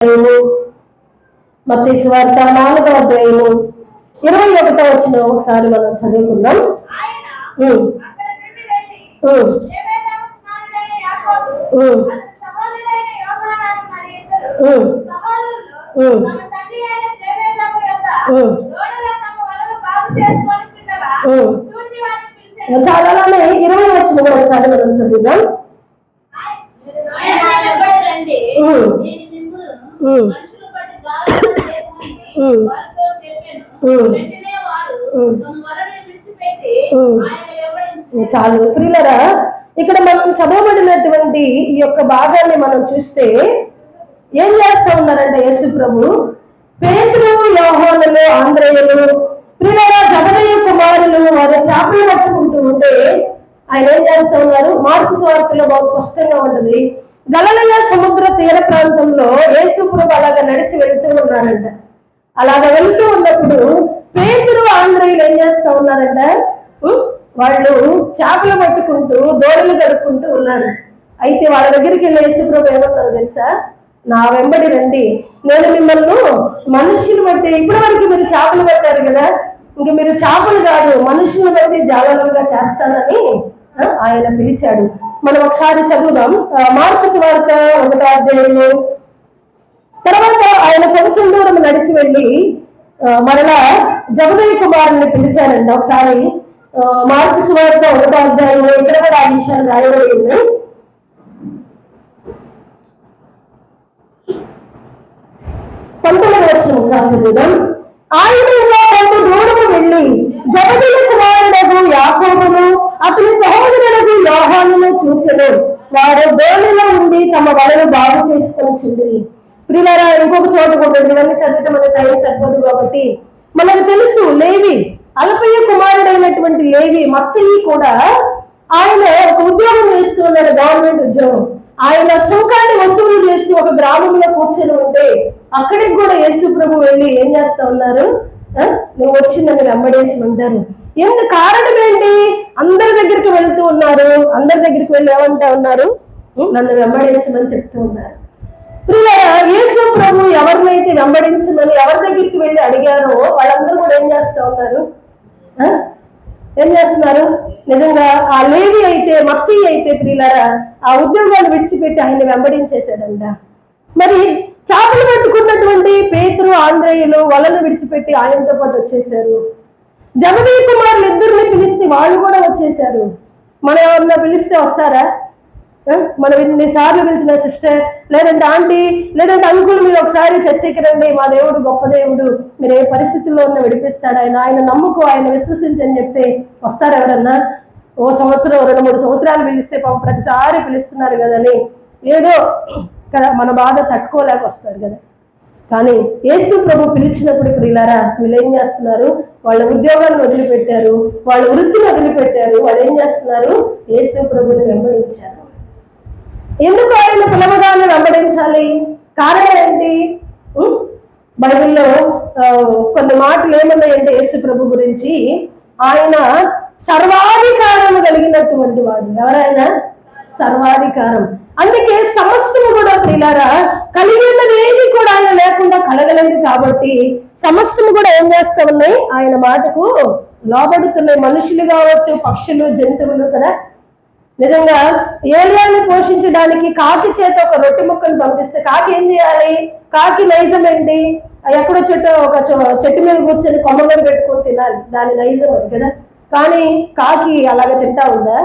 మత్తయి సువార్త 4వ అధ్యాయము 21వ వచనం ఒకసారి మనం చదువుకుందాం. చాలానే 20వ వచనం ఒకసారి మనం చదువుదాం. చాలు ప్రియులరా, ఇక్కడ మనం చదవబడినటువంటి ఈ యొక్క భాగాన్ని మనం చూస్తే ఏం చేస్తా ఉన్నారంటే యేసు ప్రభు పేతురు, యోహానులు, ఆంద్రేయులు, ప్రియులరా జబదయి కుమారులు వారి చేపలు పట్టుకుంటూ ఉంటే ఆయన ఏం చేస్తా ఉన్నారు? మార్కు సువార్తలో బాగా స్పష్టంగా ఉంటది. గలిలయ సముద్ర తీర ప్రాంతంలో యేసు ప్రభు అలాగా నడిచి వెళ్తూ ఉన్నారంట. అలాగ వెళ్తూ ఉన్నప్పుడు పేతురు, ఆంద్రేయులు ఏం చేస్తా ఉన్నారంట? వాళ్ళు చేపలు పట్టుకుంటూ దోరలు గడుపుకుంటూ ఉన్నారు. అయితే వాళ్ళ దగ్గరికి వెళ్ళి యేసు ప్రభు ఏమన్నారు తెలుసా? నా వెంబడి రండి, నేను మిమ్మల్ని మనుషులు బట్టి, ఇప్పటి వరకు మీరు చేపలు పట్టారు కదా, ఇంక మీరు చేపలు కాదు మనుషులను బట్టి జాలలుగా చేస్తానని ఆయన పిలిచాడు. మనం ఒకసారి చదువుదాం. మార్కు సువార్త 1వ అధ్యాయము. తర్వాత ఆయన కొంచెం దూరం నడిచి వెళ్ళి మరలా జబదయి కుమారుని పిలిచారండి. ఒకసారి మార్కు సువార్త 1వ అధ్యాయంలో ఇక్కడ కూడా ఆ విషయాలు రాయబడింది. 19వ వచనం ఒకసారి చదువుదాం. ఆయన కొంత దూరము వెళ్ళి జబదయి కుమారుడగు యాకోబును అతని సహోదరులకు యోహానును చూచెను. వారు దోణిలో ఉండి తమ వలను బాగు చేసుకొని. ప్రియులారా, ఇంకొక చోట కూడా ఇవన్నీ చదివితే మన టైం సరిపోదు కాబట్టి మనకు తెలుసు, లేవి అల్ఫయ కుమారుడైనటువంటి లేవి మత్తయి కూడా ఆయన ఒక ఉద్యోగం చేస్తున్నాడు, గవర్నమెంట్ ఉద్యోగం. ఆయన సుంకాన్ని వసూలు చేస్తూ ఒక గ్రామంలో కూర్చొని ఉంటే అక్కడికి కూడా యేసు ప్రభు వెళ్ళి ఏం చేస్తా ఉన్నారు? నువ్వు వచ్చి నన్ను వెంబడేసి ఉంటారు. ఎందుకు కారణం ఏంటి? అందరి దగ్గరికి వెళ్తూ ఉన్నారు. అందరి దగ్గరికి వెళ్ళి ఏమంటా ఉన్నారు? నన్ను వెంబడించమని చెప్తూ ఉన్నారు. ప్రియులారా, యేసు ప్రభు ఎవరినైతే వెంబడించమని ఎవరి దగ్గరికి వెళ్ళి అడిగారో వాళ్ళందరూ కూడా ఏం చేస్తా ఉన్నారు? ఏం చేస్తున్నారు? నిజంగా ఆ లేవి అయితే, మత్తయి అయితే ప్రియులారా ఆ ఉద్యోగాన్ని విడిచిపెట్టి ఆయన వెంబడించేశాడంట. మరి చేపలు పట్టుకున్నటువంటి పేతురు, ఆంద్రేయులు వలను విడిచిపెట్టి ఆయనతో పాటు వచ్చేసారు. జబదయి కుమారులు ఇద్దరిని పిలిస్తే వాళ్ళు కూడా వచ్చేసారు. మనం ఎవరన్నా పిలిస్తే వస్తారా? మనం ఇన్నిసార్లు పిలిచిన సిస్టర్, లేదంటే ఆంటీ, లేదంటే అంకుల్, మీరు ఒకసారి చర్చకి రండి, మా దేవుడు గొప్ప దేవుడు, మీరు ఏ పరిస్థితుల్లో ఉన్న విడిపిస్తాడు, ఆయన నమ్ముకో, ఆయన విశ్వసించని చెప్తే వస్తారు ఎవరన్నా? ఓ సంవత్సరం 2-3 సంవత్సరాలు పిలిస్తే ప్రతిసారి పిలుస్తున్నారు కదని ఏదో కదా మన బాధ తట్టుకోలేక వస్తారు కదా. కానీ యేసు ప్రభు పిలిచినప్పుడు ప్రియులారా వీళ్ళు ఏం చేస్తున్నారు? వాళ్ళ ఉద్యోగాన్ని వదిలిపెట్టారు, వాళ్ళ వృత్తిని వదిలిపెట్టారు. వాళ్ళు ఏం చేస్తున్నారు? యేసు ప్రభుని వెంబడించారు. ఎందుకు ఆయన పిలవగానే వెంబడించాలి? కారణం ఏంటి? బైబిల్లో కొన్ని మాటలు ఏమన్నాయంటే యేసు ప్రభు గురించి, ఆయన సర్వాధికారం కలిగినటువంటి వాడు. ఎవరైనా సర్వాధికారం. అందుకే సమస్తము కూడా ప్రియులారా కలిగినదేది కూడా ఆయన లేకుండా కలగలేదు. కాబట్టి సమస్తము కూడా ఏం చేస్తా ఉన్నాయి? ఆయన మాటకు లోబడుతున్నాయి. మనుషులు కావచ్చు, పక్షులు, జంతువులు కదా. నిజంగా ఏలియాని పోషించడానికి కాకి చేత ఒక రొట్టె ముక్కను పంపిస్తే కాకి ఏం చేయాలి? కాకి నైజం ఏంటి? ఎక్కడో చెట్టు మీద కూర్చొని కొమ్మ మీద పెట్టుకొని తినాలి, దాని నైజం అది కదా. కానీ కాకి అలాగ తింటా ఉందా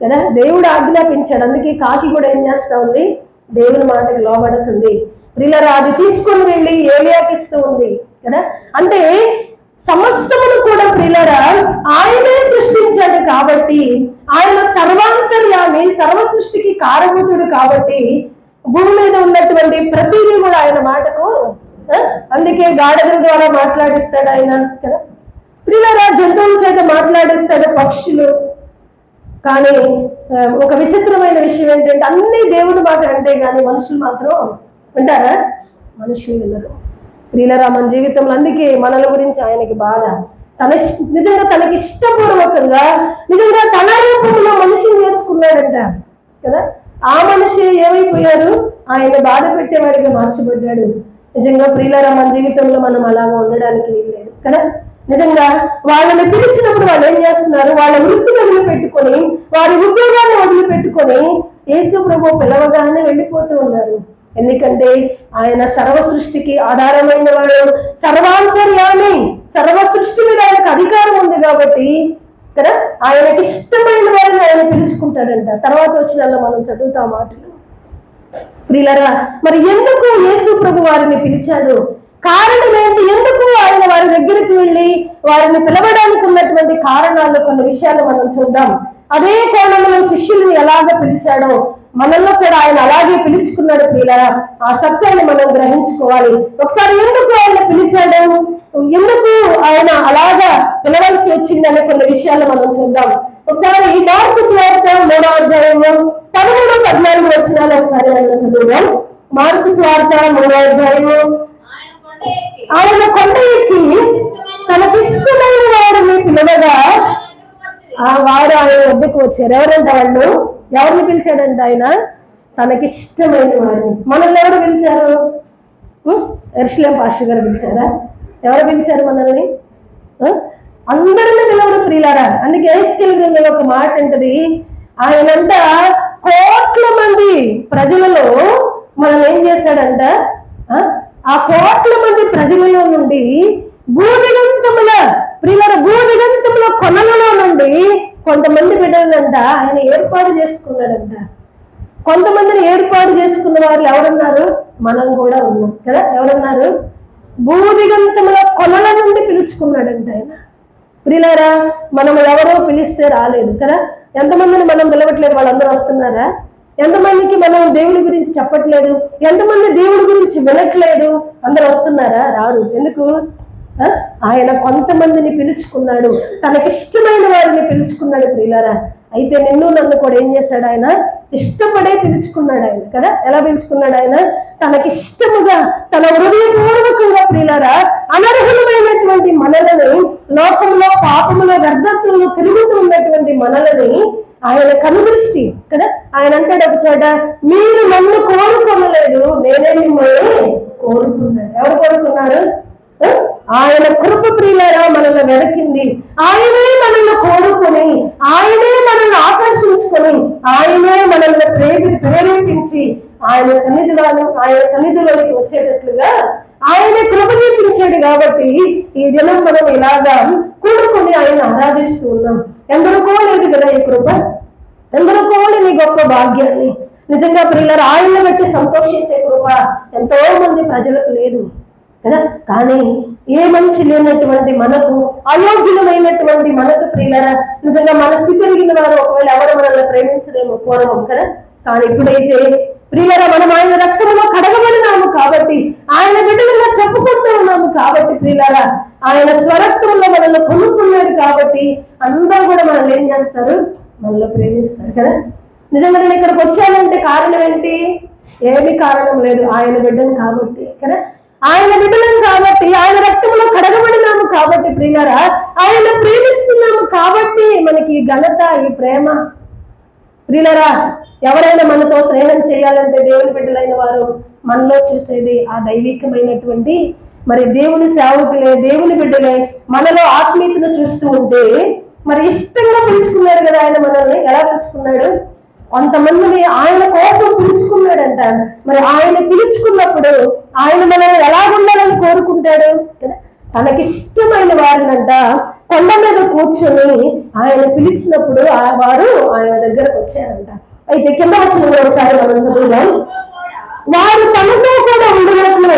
కదా? దేవుడు ఆజ్ఞాపించాడు. అందుకే కాకి కూడా ఏం చేస్తా ఉంది? దేవుని మాటకి లోబడుతుంది. ప్రియులారా, అది తీసుకొని వెళ్ళి ఏలియాకి ఇస్తూ ఉంది కదా. అంటే సమస్తమును కూడా ప్రియులారా ఆయనే సృష్టించాడు కాబట్టి, ఆయన సర్వాంతర్యామి, సర్వ సృష్టికి కారభూతుడు కాబట్టి భూమి మీద ఉన్నటువంటి ప్రతిదీ కూడా ఆయన మాటకు, అందుకే గాడిదల ద్వారా మాట్లాడిస్తాడు ఆయన కదా. ప్రియులారా, జంతువుల చేత మాట్లాడిస్తాడు, పక్షులు. కానీ ఒక విచిత్రమైన విషయం ఏంటంటే అన్ని దేవుడి మాట అంటే కానీ మనుషులు మాత్రం వింటారా? మనుషులు వినరు. ప్రియులారా, మన జీవితంలో అందుకే మనల గురించి ఆయనకి బాధ. నిజంగా తనకి ఇష్టపూర్వకంగా నిజంగా తన రూపంలో మనిషిని చేసుకున్నాడంట కదా. ఆ మనిషి ఏమైపోయారు? ఆయన బాధ పెట్టేవాడిగా మార్చబడ్డాడు. నిజంగా ప్రియులారా, మన జీవితంలో మనం అలాగా ఉండడానికి వీల్లేదు కదా. నిజంగా వాళ్ళని పిలిచినప్పుడు వాళ్ళు ఏం చేస్తున్నారు? వాళ్ళ వృత్తిని వదిలిపెట్టుకొని, వారి ఉద్యోగాన్ని వదిలిపెట్టుకొని యేసు ప్రభు పిలవగానే వెళ్ళిపోతూ ఉన్నారు. ఎందుకంటే ఆయన సర్వ సృష్టికి ఆధారమైన వాడు, సర్వాంతర్యామి, సర్వ సృష్టి మీద ఆయనకు అధికారం ఉంది కాబట్టి కదా, ఆయనకి ఇష్టమైన వారిని ఆయన పిలుచుకుంటాడంట. తర్వాత వచ్చిన మనం చదువుతాం మాటలు. ప్రియులారా, మరి ఎందుకు యేసు ప్రభు వారిని పిలిచాడు? కారణం ఏంటి? ఎందుకు ఆయన వారి దగ్గరికి వెళ్ళి వారిని పిలవడానికి ఉన్నటువంటి కారణాలు, కొన్ని విషయాలు మనం చూద్దాం. అదే కోణంలో శిష్యుల్ని ఎలాగ పిలిచాడో మనల్లో కూడా ఆయన అలాగే పిలుచుకున్నాడు. ప్రియులారా, ఆ సత్యాన్ని మనం గ్రహించుకోవాలి. ఒకసారి ఎందుకు ఆయన పిలిచాడు, ఎందుకు ఆయన అలాగా పిలవలసి వచ్చిందనే కొన్ని విషయాలు మనం చూద్దాం. ఒకసారి ఈ మార్కు సువార్త 3వ అధ్యాయము 13-14 వచనాలు ఒకసారి మనం చదువుదాం. మార్కు సువార్త 3వ అధ్యాయము. ఆయన కొండ ఎక్కి తనకిష్టమైన వారిని పిలవగా వారు ఆయన వద్దకు వచ్చారు. ఎవరంట వాళ్ళు? ఎవరిని పిలిచాడంట ఆయన? తనకిష్టమైన వారిని. మనల్ని ఎవరు పిలిచారు? ఎర్షలేం పాస్టర్ గారు పిలిచారా? ఎవరు పిలిచారు మనల్ని? అందరిని పిలవరు ప్రియులారా. అందుకే ఎస్కేల్ ఒక మాట ఉంటది, ఆయనంతా కోట్ల మంది ప్రజలలో మనల్ని ఏం చేశాడంట? ఆ కోట్ల మంది ప్రజలలో నుండి భూదిగంతముల ప్రియులారా, భూదిగంతముల కొనలలో నుండి కొంతమంది బిడ్డలంట ఆయన ఏర్పాటు చేసుకున్నాడంట. కొంతమందిని ఏర్పాటు చేసుకున్న వారు ఎవరున్నారు? మనం కూడా ఉన్నాం కదా. ఎవరున్నారు? భూదిగంతముల కొనల నుండి పిలుచుకున్నాడంట ఆయన. ప్రియులారా, మనం ఎవరో పిలిస్తే రాలేదు కదా. ఎంతమందిని మనం పిలవట్లేదు, వాళ్ళందరూ వస్తున్నారా? ఎంతమందికి మనం దేవుడి గురించి చెప్పట్లేదు, ఎంతమంది దేవుడి గురించి వినట్లేదు, అందరూ వస్తున్నారా? రారు. ఎందుకు? ఆయన కొంతమందిని పిలుచుకున్నాడు, తనకిష్టమైన వారిని పిలుచుకున్నాడు ప్రియులారా. అయితే నిన్ను నన్ను కూడా ఏం చేశాడు? ఆయన ఇష్టపడే పిలుచుకున్నాడు ఆయన కదా. ఎలా పిలుచుకున్నాడు ఆయన? తనకిష్టముగా, తన హృదయపూర్వకంగా ప్రియులారా, అనర్హులమైనటువంటి మనలని, లోకంలో పాపములో వ్యర్థత్వంలో తిరుగుతూ ఉన్నటువంటి మనలని ఆయన కనుదృష్టి కదా. ఆయన అంటాడు ఒక చోట, మీరు నన్ను కోరుకోలేదు, నేనే మిమ్మల్ని కోరుకున్నాను. ఎవరు కోరుకున్నారు? ఆయన కృప ప్రియులారా మనల్ని వెతికింది. ఆయనే మనల్ని కోరుకొని, ఆయనే మనల్ని ఆకర్షించుకొని, ఆయనే మనల్ని ప్రేరేపించి ఆయన సన్నిధిలోకి వచ్చేటట్లుగా ఆయనే కృప చూపించాడు. కాబట్టి ఈ దినం మనం ఇలాగా కూడుకొని ఆయన ఆరాధిస్తూ ఉన్నాం. ఎందరికో లేదు కదా ఈ కృప, ఎందరికో నీ గొప్ప భాగ్యాన్ని. నిజంగా ప్రియులారా, ఆయన్ని బట్టి సంతోషించే కృప ఎంతో మంది ప్రజలకు లేదు కదా. కానీ ఏ మంచి లేనటువంటి మనకు, అయోగ్యులమైనటువంటి మనకు ప్రియులారా, నిజంగా మన స్థితి ఎరిగిన వారు ఒకవేళ ఎవరు మనల్ని ప్రేమించలేము పూర్వం కదా. కానీ ఇప్పుడైతే ప్రియులారా, మనం ఆయన రక్తంలో కడగబడినాము కాబట్టి, ఆయన బిడ్డలుగా చెప్పుకుంటూ ఉన్నాము కాబట్టి ప్రియులారా, ఆయన స్వరక్తంలో మనల్ని కొనుక్కున్నాడు కాబట్టి అందరూ కూడా మనల్ని ఏం చేస్తారు? మనల్ని ప్రేమిస్తారు కదా. నిజంగా నేను ఇక్కడికి వచ్చానంటే కారణం ఏంటి? ఏమీ కారణం లేదు, ఆయన బిడ్డను కాబట్టి కదా. ఆయన బిడ్డలం కాబట్టి, ఆయన రక్తంలో కడగబడినాము కాబట్టి ప్రియులారా, ఆయన ప్రేమిస్తున్నాము కాబట్టి మనకి ఈ ఘనత, ఈ ప్రేమ. ప్రియులారా, ఎవరైనా మనతో స్నేహం చేయాలంటే దేవుని బిడ్డలైన వారు మనలో చూసేది ఆ దైవికమైనటువంటి మరి దేవుని సేవకులే, దేవుని బిడ్డలే మనలో ఆత్మీయతను చూస్తూ ఉంటే మరి ఇష్టంగా పిలుచుకున్నాడు కదా ఆయన మనల్ని. ఎలా పిలుచుకున్నాడు? కొంతమందిని ఆయన కోసం పిలుచుకున్నాడంట. మరి ఆయన పిలుచుకున్నప్పుడు ఆయన మనల్ని ఎలా ఉండాలని కోరుకుంటాడు కదా. తనకిష్టమైన వారినంట కొండ మీద కూర్చొని ఆయన పిలిచినప్పుడు వారు ఆయన దగ్గరకు వచ్చారంట. అయితే కింద వచ్చిన ఒకసారి మనం చదువుదాం. వారు తనతో కూడా ఉండినట్లు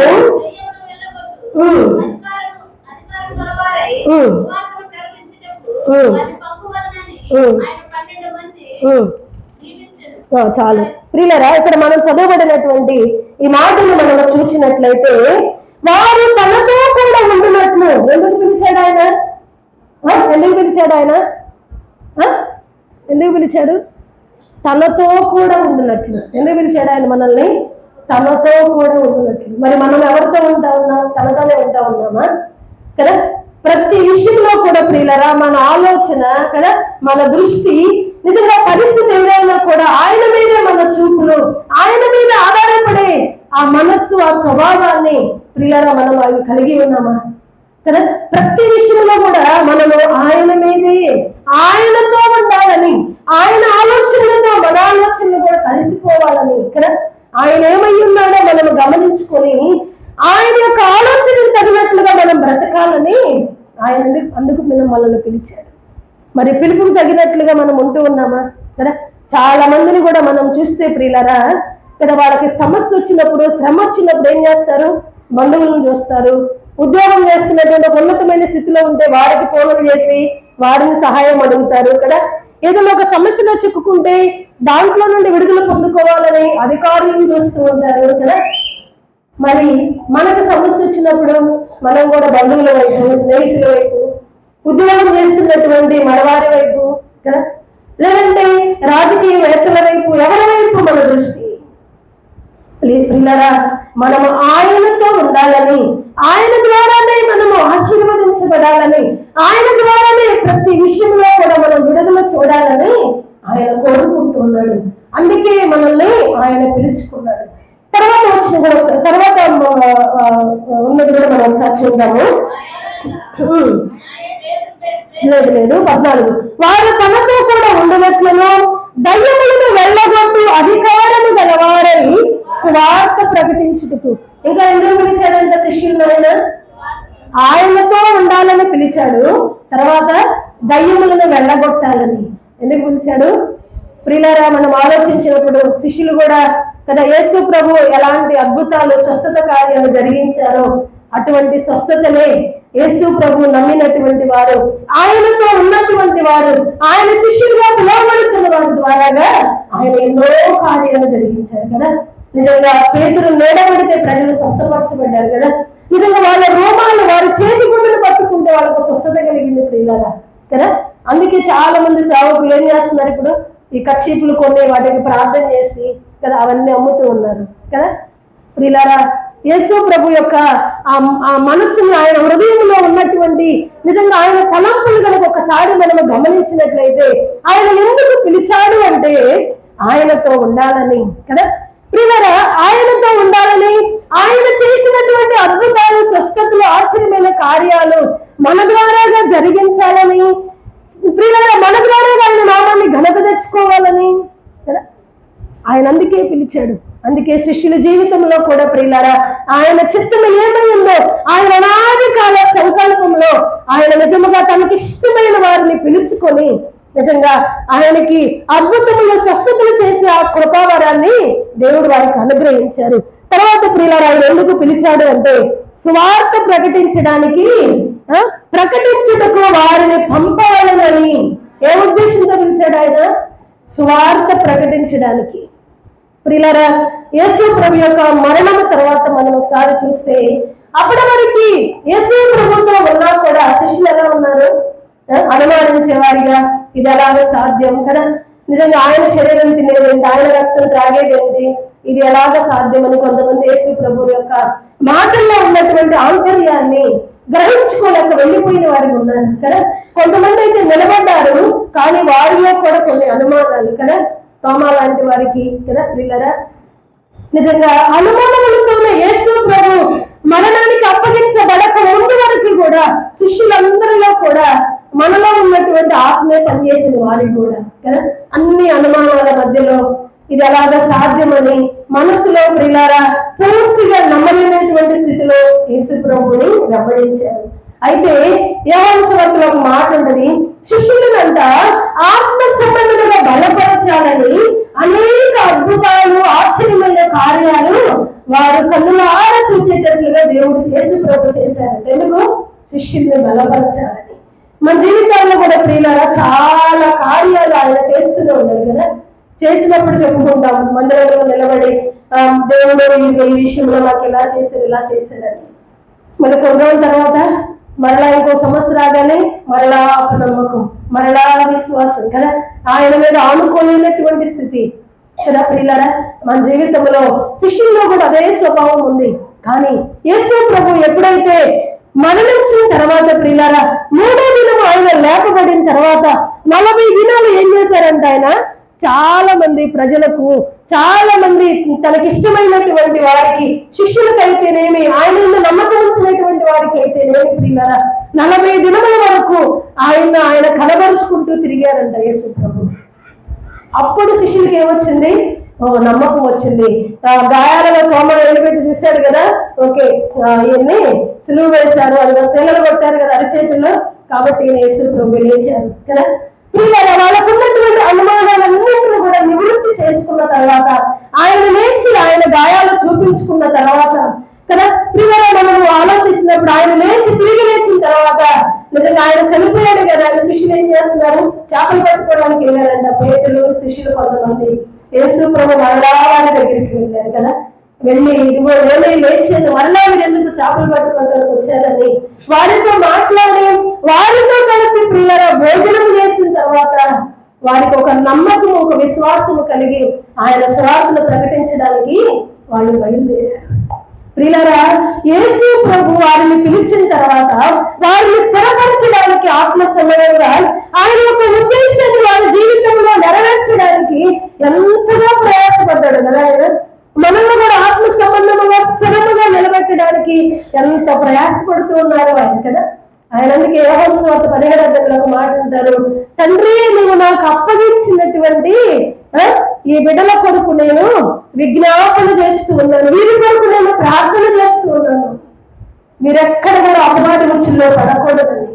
చాలు ప్రియులారా, ఇక్కడ మనం చదవబడినటువంటి ఈ మాటలు మనం చూసినట్లయితే, వారు తనతో కూడా ఉండినట్లు. ఎందుకు పిలిచాడు ఆయన? ఎందుకు పిలిచాడు ఆయన? ఎందుకు పిలిచాడు? తనతో కూడా ఉండినట్లు. ఎందుకు పిలిచాడు ఆయన మనల్ని? తనతో కూడా ఉండినట్లు. మరి మనం ఎవరితో ఉంటా ఉన్నాం? తనతోనే ఉంటా ఉన్నామా కదా. ప్రతి విషయంలో కూడా ప్రియులరా మన ఆలోచన కదా, మన దృష్టి నిజంగా పరిస్థితి ఏదైనా కూడా ఆయన మీదే మన చూపులు, ఆయన మీద ఆధారపడే ఆ మనస్సు, ఆ స్వభావాన్ని ప్రియులారా మనం అవి కలిగి ఉన్నామా కదా? ప్రతి విషయంలో కూడా మనము ఆయన మీదే, ఆయనతో ఉండాలని, ఆయన ఆలోచనలతో మన ఆలోచనలు కూడా కలిసిపోవాలని కదా. ఆయన ఏమై ఉన్నాడో మనం గమనించుకొని ఆయన యొక్క ఆలోచనకు తగినట్లుగా మనం బ్రతకాలని ఆయన అందుకు మనల్ని పిలిచాడు. మరి పిలుపుకు తగినట్లుగా మనం ఉంటూ ఉన్నామా కదా? చాలా మందిని కూడా మనం చూస్తే ప్రియులారా కదా, వాళ్ళకి సమస్య వచ్చినప్పుడు, శ్రమ వచ్చినప్పుడు ఏం చేస్తారు? బంధువులను చూస్తారు. ఉద్యోగం చేస్తున్నటువంటి ఉన్నతమైన స్థితిలో ఉంటే వారికి ఫోన్లు చేసి వారిని సహాయం అడుగుతారు కదా. ఏదైనా ఒక సమస్యలో చిక్కుకుంటే దాంట్లో నుండి విడుదల పొందుకోవాలని అధికారులను చూస్తూ ఉంటారు కదా. మరి మనకు సమస్య వచ్చినప్పుడు మనం కూడా బంధువుల వైపు, స్నేహితుల వైపు, ఉద్యోగం చేస్తున్నటువంటి మరవారి వైపు కదా, లేదంటే రాజకీయవేత్తల వైపు, ఎవరి వైపు మన దృష్టి? పిల్లరా, మనము ఆయనతో ఉండాలని, ఆయన ద్వారానే మనము ఆశీర్వదించబడాలని, ఆయన ద్వారానే ప్రతి విషయంలో కూడా మనం విడుదల చూడాలని ఆయన కోరుకుంటున్నాడు. అందుకే మనల్ని ఆయన పిలుచుకున్నాడు. తర్వాత వచ్చిన కూడా తర్వాత ఉన్నది కూడా మనం ఒకసారి చూద్దాము. లేదు 14. వారు తనతో కూడా ఉండవట్లను దయ్యములను వెళ్ళగొట్టు అధికారము గలవారై స్వార్థ ప్రకటించుటకు. ఇంకా ఎందుకు పిలిచాడంట శిష్యులను? ఆయనతో ఉండాలని పిలిచాడు, తర్వాత దయ్యములను వెళ్ళగొట్టాలని ఎందుకు పిలిచాడు? ప్రియులారా, మనం ఆలోచించినప్పుడు శిష్యులు కూడా కదా, యేసు ప్రభు ఎలాంటి అద్భుతాలు, స్వస్థత కార్యాలు జరిగించారో అటువంటి స్వస్థతలే యేసు ప్రభు నమ్మినటువంటి వారు, ఆయనతో ఉన్నటువంటి వారు, ఆయన శిష్యులుగా పిలువబడుతున్న వారి ద్వారాగా ఆయన ఎన్నో కార్యాలు జరిగించారు కదా. నిజంగా పేతురు నేడబడితే ప్రజలు స్వస్థపరచబడ్డారు కదా. నిజంగా వాళ్ళ రోమాలు, వారి చేతి గుడ్డలు పట్టుకుంటే వాళ్ళకు స్వస్థత కలిగింది ప్రియులారా కదా. అందుకే చాలా మంది సేవకులు ఏం చేస్తున్నారు? ఇప్పుడు ఈ కర్చీపులు కొన్ని వాటికి ప్రార్థన చేసి కదా అవన్నీ అమ్ముతూ ఉన్నారు కదా. ప్రియులారా, యేసు ప్రభు యొక్క ఆ మనస్సుని, ఆయన హృదయంలో ఉన్నటువంటి నిజంగా ఆయన తలంపులు కనుక ఒకసారి మనం గమనించినట్లయితే ఆయన ఎందుకు పిలిచాడు అంటే ఆయనతో ఉండాలని కదా. ప్రియులారా, ఆయనతో ఉండాలని, ఆయన చేసినటువంటి అద్భుతాలు, స్వస్థతలు, ఆశ్చర్యమైన కార్యాలు మన ద్వారాగా జరిగించాలని, ప్రియులారా మన ద్వారాగా ఆయన నామాన్ని ఘనత తెచ్చుకోవాలని కదా ఆయన అందుకే పిలిచాడు. అందుకే శిష్యుల జీవితంలో కూడా ప్రియులారా ఆయన చిత్తము ఏమై ఉందో, ఆయన అనాది కాల సంకల్పంలో ఆయన నిజముగా తనకి ఇష్టమైన వారిని పిలుచుకొని నిజంగా ఆయనకి అద్భుతములు, స్వస్థతలు చేసే ఆ కృపావరాన్ని దేవుడు వారికి అనుగ్రహించారు. తర్వాత ప్రియులారా ఆయన ఎందుకు పిలిచాడు అంటే సువార్త ప్రకటించడానికి, ప్రకటించుటకు వారిని పంపవాలని. ఏ ఉద్దేశంతో పిలిచాడు ఆయన? సువార్త ప్రకటించడానికి. ప్రియులారా, యేసు ప్రభు యొక్క మరణం తర్వాత మనం ఒకసారి చూస్తే అప్పటి వరకు యేసు ప్రభుతో ఉన్నా కూడా శిష్యులు ఎలా ఉన్నారు? అనుమానించేవారిగా, ఇది ఎలాగో సాధ్యం కదా, నిజంగా ఆయన శరీరం తినేదేంటి, ఆయన రక్తం త్రాగేదేంటి, ఇది ఎలాగ సాధ్యం అని కొంతమంది యేసు ప్రభు యొక్క మాటల్లో ఉన్నటువంటి ఆంతర్యాన్ని గ్రహించుకోలేక వెళ్ళిపోయిన వారికి ఉన్నారు కదా. కొంతమంది అయితే నిలబడ్డారు, కానీ వారిలో కూడా కొన్ని అనుమానాలు కదా. తోమా లాంటి వారికి కదా వీళ్ళరా నిజంగా అనుమానములతోనే యేసు ప్రభు మరణానికి అప్పగించబడక ముందు వరకు కూడా శిష్యులందరిలో కూడా మనలో ఉన్నటువంటి ఆత్మే పనిచేసిన వారికి కూడా కదా అన్ని అనుమానాల మధ్యలో ఇది ఎలాగా సాధ్యమని మనసులో ప్రియులారా పూర్తిగా నమ్మలేనటువంటి స్థితిలో యేసు ప్రభుని వెంబడించారు. అయితే యోహాను సువార్తలో ఒక మాట ఉంటది, శిష్యులనంట ఆత్మ సంబంధంగా బలపరచాలని అనేక అద్భుతాలు, ఆశ్చర్యమైన కార్యాలు వారు కన్నులారా చూసేటట్లుగా దేవుడు యేసు ప్రభు చేశారంట. ఎందుకు? శిష్యుల్ని బలపరచాలని. మన జీవితాల్లో కూడా ప్రియులారా చాలా కార్యాలు ఆయన చేస్తూనే ఉన్నారు కదా. చేసినప్పుడు చెప్పుకుంటాం, మందిరంలో నిలబడి దేవుడు ఈ విషయంలో నాకు ఇలా చేశారు, ఇలా చేశారని. మరి కొన్ని రోజుల తర్వాత మరలా ఇంకో సమస్య రాగానే మరలా అపనమ్మకం, మరలా విశ్వాసం కదా, ఆయన మీద ఆనుకోలేనటువంటి స్థితి కదా. ప్రియులారా, మన జీవితంలో శిష్యుల్లో కూడా అదే స్వభావం ఉంది. కానీ యేసు ప్రభు ఎప్పుడైతే మరణించిన తర్వాత ప్రియులారా 3వ దినం ఆయన లేపబడిన తర్వాత 40 దినాలు ఏం చేశారంటే ఆయన చాలా మంది ప్రజలకు, చాలా మంది తనకిష్టమైనటువంటి వారికి, శిష్యులకైతేనేమి, ఆయన నమ్మకం ఉంచినటువంటి వారికి అయితేనేమి ప్రియులారా 40 దినముల వరకు ఆయన కనబరుచుకుంటూ తిరిగారంట యేసు ప్రభు. అప్పుడు శిష్యులకి ఏమొచ్చింది? నమ్మకం వచ్చింది. గాయాలలో తోమను వెళ్ళిపెట్టి చూశాడు కదా, ఓకే ఇవన్నీ సిలువ వేశారు, అదిగో శీలలు కొట్టారు కదా అరిచేతుల్లో, కాబట్టి యేసు ప్రభు లేచారు కదా. వాళ్ళకున్నటువంటి అనుమానాలన్నింటినీ కూడా నివృత్తి చేసుకున్న తర్వాత, ఆయన లేచి ఆయన గాయాలు చూపించుకున్న తర్వాత కదా ప్రియులారా, మనము ఆలోచించినప్పుడు ఆయన లేచి తిరిగి లేచిన తర్వాత నిజంగా ఆయన చనిపోయాడు కదా, ఆయన శిష్యులు ఏం చేస్తున్నారు? చేపలు పట్టుకోవడానికి వెళ్ళారంట పేతురు, శిష్యులు కొంతమంది. యేసు ప్రభు మరలా వారి దగ్గరికి వెళ్ళారు కదా, వెళ్ళి ఇదిగో నేనే లేచాను, మరలా మీరు ఎందుకు చేపలు పట్టుకోవడానికి వచ్చారని వారితో మాట్లాడి, వారితో కలిసి ప్రియులారా భోజనం చేసిన తర్వాత వారికి ఒక నమ్మకం, ఒక విశ్వాసము కలిగి ఆయన సువార్తను ప్రకటించడానికి వాళ్ళు బయలుదేరారు. ప్రియులారా, యేసు ప్రభు వారిని పిలిచిన తర్వాత వారిని స్థిరపరచడానికి ఆత్మ సమయంగా ఆయన యొక్క ఉద్దేశాన్ని వారి జీవితంలో నెరవేర్చడానికి ఎంతగా ప్రయాసపడ్డాడు కదా ఆయన. మనల్ని కూడా ఆత్మ సంబంధముగా స్థిరముగా నిలబెట్టడానికి ఎంత ప్రయాసపడుతూ ఉన్నారు ఆయన కదా. ఆయన అందుకే యోహాను సువార్త 17 ఒక మాట అంటారు, తండ్రి నువ్వు నాకు అప్పగించినటువంటి ఈ బిడ్డల కొరకు నేను విజ్ఞాపన చేస్తూ ఉన్నాను, వీరి కొరకు నేను ప్రార్థన చేస్తూ ఉన్నాను, మీరెక్కడ కూడా అపవాది ఉచ్చుల్లో పడకూడదని.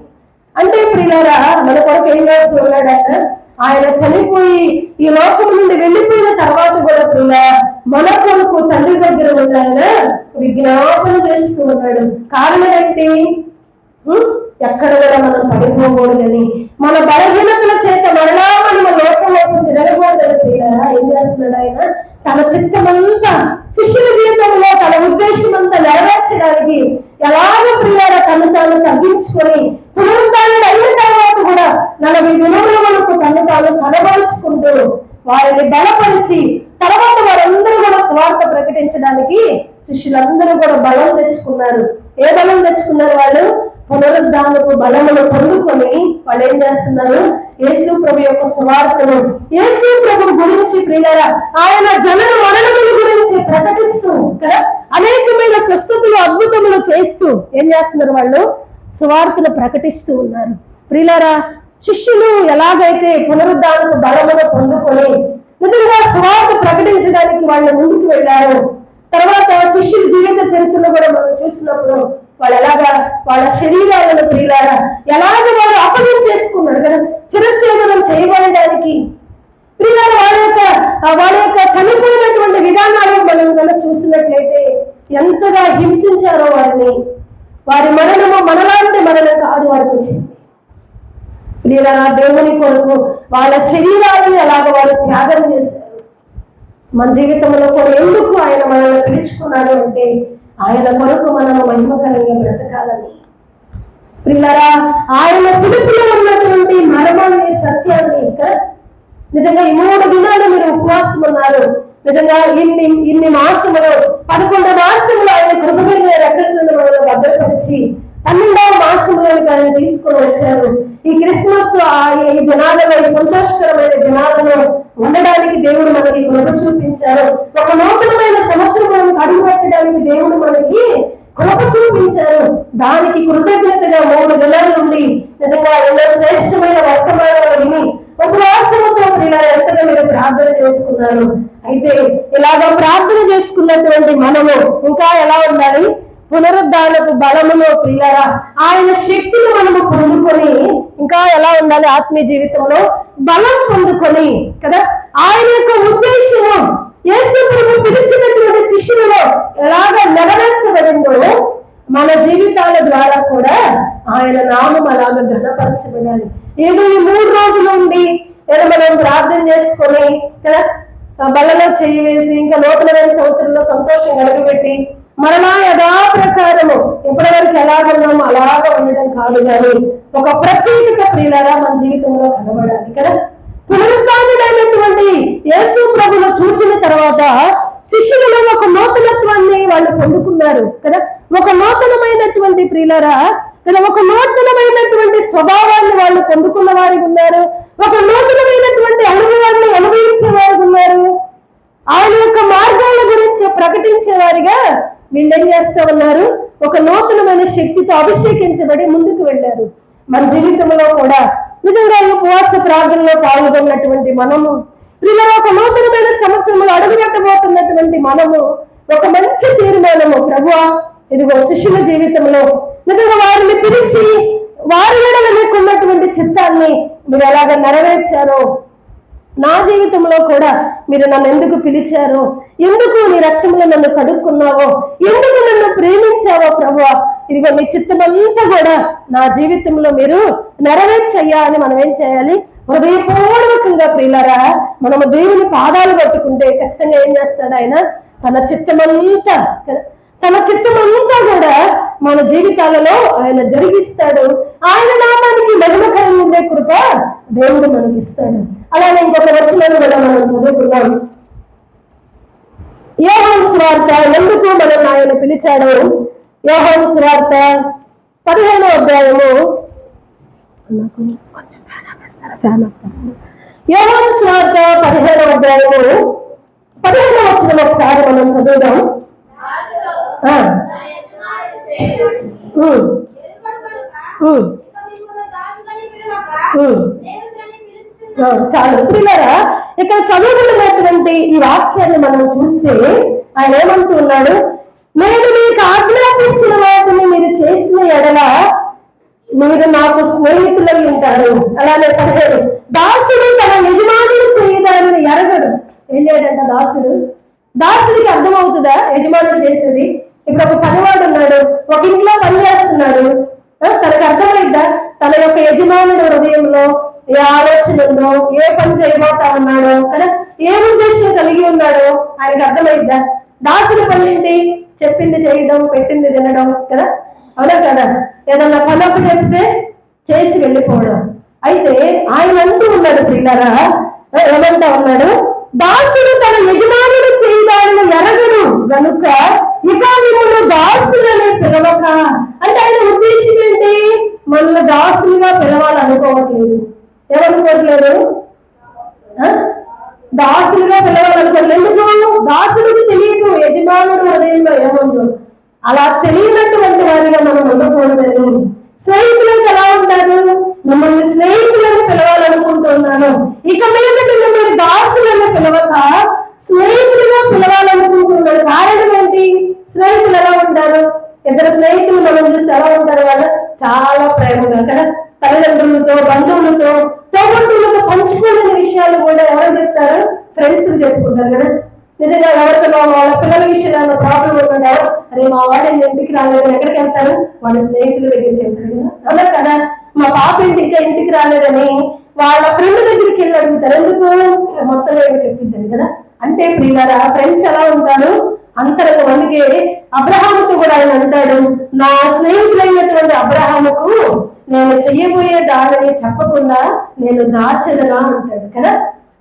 అంటే ప్రియులారా మన కొరకు ఏం చేస్తూ ఉన్నాడు ఆయన చనిపోయి ఈ లోకం నుండి వెళ్ళిపోయిన తర్వాత కూడా ప్రియులారా మన కొరకు తండ్రి దగ్గర ఉన్న విజ్ఞాపన చేస్తూ ఉన్నాడు. కారణం ఏంటి? ఎక్కడ కూడా మనం పడిపోకూడదని, మన బలహీనతల చేత మరలా మనం లోకంలోకి తిరగకూడదని ప్రియులారా ఏం చేస్తున్నాడు ఆయన? తన చిత్తమంతా శిష్యుల జీవితంలో తన ఉద్దేశం అంతా నెరవేర్చడానికి ఎలాగ ప్రియులారా తను తాను తగ్గించుకొని పునరుద్ధానం అయిన తర్వాత కూడా 40 దినముల వరకు తను తాను కనబరుచుకుంటూ వారిని బలపరిచి తర్వాత వారందరూ కూడా సువార్త ప్రకటించడానికి శిష్యులందరూ కూడా బలం తెచ్చుకున్నారు. ఏ బలం తెచ్చుకున్నారు? వాళ్ళు పునరుద్ధానపు బలమును పొందుకొని వాళ్ళు ఏం చేస్తున్నారు? యేసు ప్రభు యొక్క సువార్తను, యేసు ప్రభు గురించి ప్రియులారా ఆయన జనన మరణముల గురించి ప్రకటిస్తూ కదా అనేకమైన స్వస్థతలు అద్భుతములు చేస్తూ ఏం చేస్తున్నారు? వాళ్ళు సువార్తను ప్రకటిస్తూ ఉన్నారు. ప్రియులారా శిష్యులు ఎలాగైతే పునరుద్ధానపు బలమును పొందుకొని నిజంగా సువార్త ప్రకటించడానికి వాళ్ళు ముందుకు వెళ్ళారు, తర్వాత శిష్యుల జీవిత చరిత్రను కూడా మనం చూసినప్పుడు వాళ్ళు ఎలాగా వాళ్ళ శరీరాలను ప్రియులారా ఎలాగ వాళ్ళు అప్పగించేసుకున్నారు కదా చిరఛేదనం చేయబడడానికి. ప్రియులారా వాళ్ళ యొక్క చనిపోయినటువంటి విధానాలు మనం కనుక చూసినట్లయితే ఎంతగా హింసించారో వారిని. వారి మరణము మనలాంటి మరణం కాదు వారికి వచ్చింది. ప్రియులారా దేవుని కొరకు వాళ్ళ శరీరాలను ఎలాగ వారు త్యాగం చేశారు. మన జీవితంలో కూడా ఎందుకు ఆయన మనల్ని పిలుచుకున్నాడు అంటే ఆయన కొరకు మనము మహిమకరంగా బ్రతకాలని. ప్రియులారా ఆయన పిలుపులో ఉన్నటువంటి మర్మాన్ని, సత్యాన్ని నిజంగా ఈ 3 దినాలు మీరు ఉపవాసం ఉన్నారు. నిజంగా ఇన్ని మాసములు 11 మాసములు ఆయన కృపగలిగిన రెక్కలను మనల్ని భద్రపరిచి 12వ మాసంలోకి ఆయన తీసుకొని వచ్చారు. ఈ క్రిస్మస్ ఈ దినాలలో, ఈ సంతోషకరమైన దినాలలో ఉండడానికి దేవుడు మనకి కృప చూపించారు. ఒక నూతనమైన సంవత్సరం అడుగు పెట్టడానికి దేవుడు మనకి కృప చూపించారు. దానికి కృతజ్ఞతగా 3 దినాల నుండి నిజంగా ఎన్నో శ్రేష్టమైన వర్తమానాలు విని ఉపవాసంతో ఎంతగా మీరు ప్రార్థన చేసుకున్నారు. అయితే ఇలాగ ప్రార్థన చేసుకున్నటువంటి మనము ఇంకా ఎలా ఉండాలి? పునరుద్ధానపు బలములో ప్రియులారా ఆయన శక్తిని మనము పొందుకొని ఇంకా ఎలా ఉండాలి? ఆత్మీయ జీవితంలో బలం పొందుకొని కదా ఆయన యొక్క ఉద్దేశము యేసు ప్రభు పిలిచినటువంటి శిష్యులలో ఎలాగ నెరవేర్చబడిందో మన జీవితాల ద్వారా కూడా ఆయన నామం అలాగ ఘనపరచబడాలి. ఏదో ఈ 3 రోజులు ఉండి ఏదో మనం ప్రార్థన చేసుకొని కదా బలలో చెయ్యి వేసి ఇంకా నూతనమైన సంవత్సరంలో సంతోషం కలుగబెట్టి మరలా యథాప్రకారము ఎప్పటి వరకు ఎలాగ ఉన్నామో అలాగ ఉండడం కాదు, కానీ ఒక ప్రత్యేకత ప్రియులారా మన జీవితంలో కనబడాలి కదా. పునరుద్ధానుడైనటువంటి యేసు ప్రభును చూసిన తర్వాత శిష్యులలో ఒక నూతనత్వాన్ని వాళ్ళు పొందుకున్నారు కదా. ఒక నూతనమైనటువంటి ప్రియులారా లేదా ఒక నూతనమైనటువంటి స్వభావాన్ని వాళ్ళు పొందుకున్న వారికి ఉన్నారు, ఒక నూతనమైనటువంటి అనుభవాన్ని అనుభవించే వారికి ఉన్నారు. ఆయన యొక్క మార్గాల గురించి ప్రకటించే వారిగా వీళ్ళు ఏం చేస్తూ ఉన్నారు, ఒక నూతనమైన శక్తితో అభిషేకించబడి ముందుకు వెళ్ళారు. మన జీవితంలో కూడా నిజంగా ఉపవాస ప్రార్థనలో పాల్గొన్నటువంటి మనము, వీళ్ళ ఒక నూతనమైన సంవత్సరంలో అడుగుపెట్టబోతున్నటువంటి మనము ఒక మంచి తీర్మానము, ప్రభువా ఇదిగో శిష్యుల జీవితంలో నిజంగా వారిని పిలిచి వారి లేకున్నటువంటి చిత్తాన్ని మీరు ఎలాగ నెరవేర్చారో, నా జీవితంలో కూడా మీరు నన్ను ఎందుకు పిలిచారో, ఎందుకు నీ రక్తంలో నన్ను కడుక్కున్నావో, ఎందుకు నన్ను ప్రేమించావో ప్రభువా, ఇదిగో నీ చిత్తమంతా కూడా నా జీవితంలో మీరు నెరవేర్చయ్యా అని మనం ఏం చేయాలి, హృదయపూర్వకంగా ప్రియులారా మనము దేవుని పాదాలు పట్టుకుంటే ఖచ్చితంగా ఏం చేస్తాడు ఆయన, తన చిత్తమంతా కూడా మన జీవితాలలో ఆయన జరిగిస్తాడు. ఆయన నామానికి మహిమకరం ఉండే కృప దేవుడు మనకి ఇస్తాడు. అలానే ఇంకొక వచనాన్ని కూడా మనం చదువుకున్నాం. యోహాను సువార్త ఎందుకు మనం ఆయన పిలిచాడు, యోహాను సువార్త 15వ అధ్యాయము, యోహాను సువార్త 15వ అధ్యాయము 15వ వచనం ఒకసారి మనం చదువుదాం. చాలు ప్రియులారా, ఇక్కడ చదువుకున్నటువంటి ఈ వాక్యాన్ని మనం చూస్తే ఆయన ఏమంటున్నాడు, నేను మీకు ఆజ్ఞాపించిన వాటిని మీరు చేసిన ఎడల మీరు నాకు స్నేహితులై ఉంటారు. అలానే 17 దాసుడు తన యజమానులు చేయదాన్ని ఎరగడు. ఏం చేయడంట దాసుడికి అర్థమవుతుందా యజమానులు చేసేది? ఇప్పుడు ఒక పనివాడు ఉన్నాడు, ఒక ఇంట్లో పని చేస్తున్నాడు, తనకు అర్థమైద్దా తన యొక్క యజమానుడు హృదయంలో ఏ ఆలోచన ఉందో, ఏ పని చేయబోతా ఉన్నాడో కదా, ఏ ఉద్దేశం కలిగి ఉన్నాడో ఆయనకు అర్థమైద్దా? దాసుడి పని ఏంటి? చెప్పింది చేయడం, పెట్టింది తినడం కదా, అవునా కదా? ఏదన్నా పనొప్పు చెప్తే చేసి వెళ్ళిపోవడం. అయితే ఆయన అంటూ ఉన్నాడు పిల్లరా, ఏమంటా ఉన్నాడు, దాసుడు తన యజమానుడు చేయడాన్ని ఎరగడు గనుక ఇక మిమ్మల్ని దాసులనే పిలవక. అంటే ఆయన ఉద్దేశం ఏంటి? మనల్ని దాసులుగా పిలవాలనుకోవట్లేదు. ఏమనుకోవట్లేదు? దాసులుగా పిలవాలనుకోవట్లేదు. ఎందుకు? దాసుడికి తెలియదు యజమానుడు హృదయంలో ఏముందో. అలా తెలియనటువంటి వారిగా మనం ఉండకూడదు. స్నేహితులకు ఎలా ఉంటారు? మిమ్మల్ని స్నేహితులను పిలవాలనుకుంటున్నాను, ఇక మీద మిమ్మల్ని దాసులను పిలవక స్నేహితులుగా పిలవాలనుకుంటున్నాడు. కారణం ఏంటి? స్నేహితులు ఎలా ఉంటారు? ఇద్దరు స్నేహితులు మనం చూస్తే ఎలా ఉంటారు? వాళ్ళు చాలా ప్రేమగా కదా, తల్లిదండ్రులతో, బంధువులతో, తోబుట్టువులతో పంచుకునే విషయాలు కూడా ఎవరు చెప్తారు? ఫ్రెండ్స్ చెప్పుకుంటారు కదా. నిజంగా ఎవరితో వాళ్ళ పిల్లల విషయాల్లో ప్రాబ్లం ఉన్నారో, అరే మా వాడు ఇంటికి రాలేదు, ఎక్కడికి వెళ్తారు? వాళ్ళ స్నేహితుల దగ్గరికి వెళ్తారు కదా, అవునా కదా? మా పాప ఇంటికి రాలేదని వాళ్ళ ఫ్రెండ్ దగ్గరికి వెళ్ళి అడుగుతారు. ఎందుకు? మొత్తం చెప్పింటారు కదా. అంటే ప్రియులారా, ఫ్రెండ్స్ ఎలా ఉంటారు? అంతరకు. అందుకే అబ్రహాముతో కూడా ఆయన అంటాడు, నా స్నేహితులైనటువంటి అబ్రహాముకు నేను చెయ్యబోయే దానిని చెప్పకుండా నేను దాచదనా అంటాడు కదా.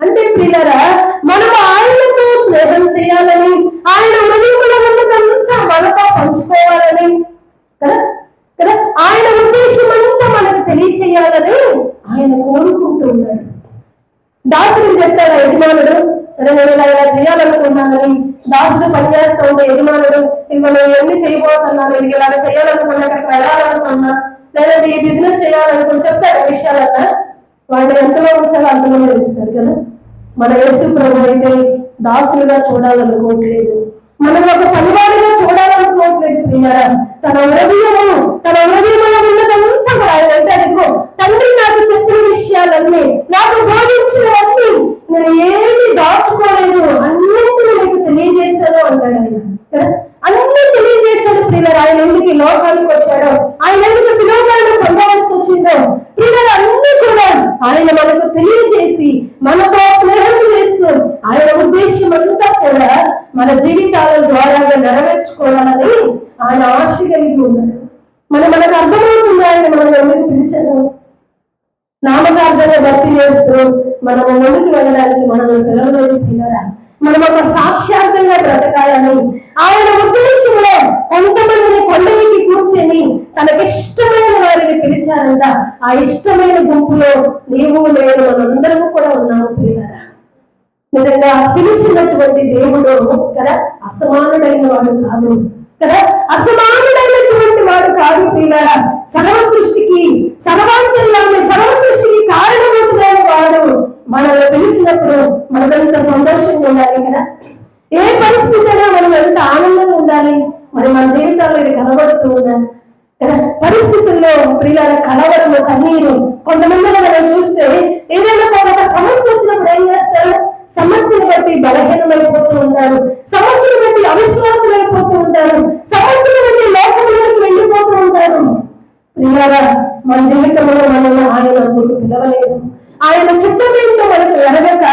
అంటే ప్రియులారా, మనం ఆయనతో స్నేహం చేయాలని, ఆయన హృదయంలో ఉన్నదంతా మనతో పంచుకోవాలని కదా కదా, ఆయన ఉద్దేశం అంతా మనకు తెలియచేయాలని ఆయన కోరుకుంటూ ఉన్నాడు. దాసుడు చెప్తాడు యజమానుడు, నేను ఇలా చేయాలనుకున్నానని. దాసుడు పనిచేస్తూ ఉంటే యజమానుడు, ఇంకా నేను ఎన్ని చేయబోతున్నాను, ఇది ఇలా చేయాలనుకున్నా, అక్కడికి వెళ్ళాలనుకున్నా, లేదంటే ఈ బిజినెస్ చేయాలనుకుని చెప్తాడు విషయాలన్నా. వాటిని ఎంతలో ఉంచాలో అంతలో ఉంచారు కదా. మన యేసు ప్రభు అయితే దాసులుగా చూడాలనుకోవట్లేదు, మనం ఒక పనివాడిగా చూడాలనుకోవట్లేదు ప్రియారా. తన హృదయంలో ఉన్నదంతా ఆయన అంటే అదిగో తండ్రి నాకు చెప్పిన విషయాలన్నీ, నాకు బోధించినవన్నీ నేను ఏమి దాచుకోలేదు, అన్నింటినీ నీకు తెలియజేశాను అంటాడు ఆయన. అన్ని తెలియజేశాడు ప్రియులారా. ఆయన ఎందుకు ఈ లోకానికి వచ్చాడో, ఆయన ఎందుకు శిలోకాలను పొందవలసి వచ్చిందో, ప్రియులారా అన్ని కూడా ఆయన మనకు తెలియజేసి మనతో స్నేహం చేస్తూ ఆయన ఉద్దేశం అంతా కూడా మన జీవితాల ద్వారా నెరవేర్చుకోవాలని ఆయన ఆశ కలిగి ఉన్నాడు. మనకు అర్థమవుతుంది ఆయన మనం ఎందుకు పిలిచాడు. నామకార్థంగా భక్తి చేస్తూ మనము ముందుకు వెళ్ళడానికి మనల్ని పిలవలేదు ప్రియులారా. మనం ఒక సాక్ష్యార్థంగా బ్రతకాలని ఆయన ఉద్దేశంలో కొంతమందిని కొండకి కూర్చొని తనకిష్టమైన ఇష్టపడ్డంత ఆ ఇష్టమైన గుంపులో నీవు నేను మనందరము కూడా ఉన్నాము ప్రియులారా. నిజంగా పిలిచినటువంటి దేవుడు కదా అసమానుడైన వాడు కాదు కదా, అసమానుడైనటువంటి వాడు కాదు ప్రియులారా. సర్వ సృష్టికి సర్వాంతర్యాన్ని సర్వ సృష్టికి కారణమవుతున్న వాడు మనల్ని పిలిచినప్పుడు మనమెంత సంతోషంగా ఉండాలి కదా. ఏ పరిస్థితి అయినా మనం ఎంత ఆనందంగా ఉండాలి. మరి మన జీవితాల్లో ఇది కనబడుతూ ఉందా కదా. పరిస్థితుల్లో ప్రియుల కలవరము కన్నీరు. కొంతమంది మనం చూస్తే ఏదైనా ఒక సమస్య వచ్చినప్పుడు ఏం చేస్తారు, సమస్యను బట్టి బలహీనమైపోతూ ఉంటారు, సమస్యను బట్టి అవిశ్వాసులైపోతూ ఉంటారు, సమస్యను బట్టి లోకంలోకి వెళ్ళిపోతూ ఉంటారు. ప్రియుల మన జీవితంలో మనల్ని ఆయన పిలవలేదు. ఆయన చిత్తమేంటో మనకు ఎరగక,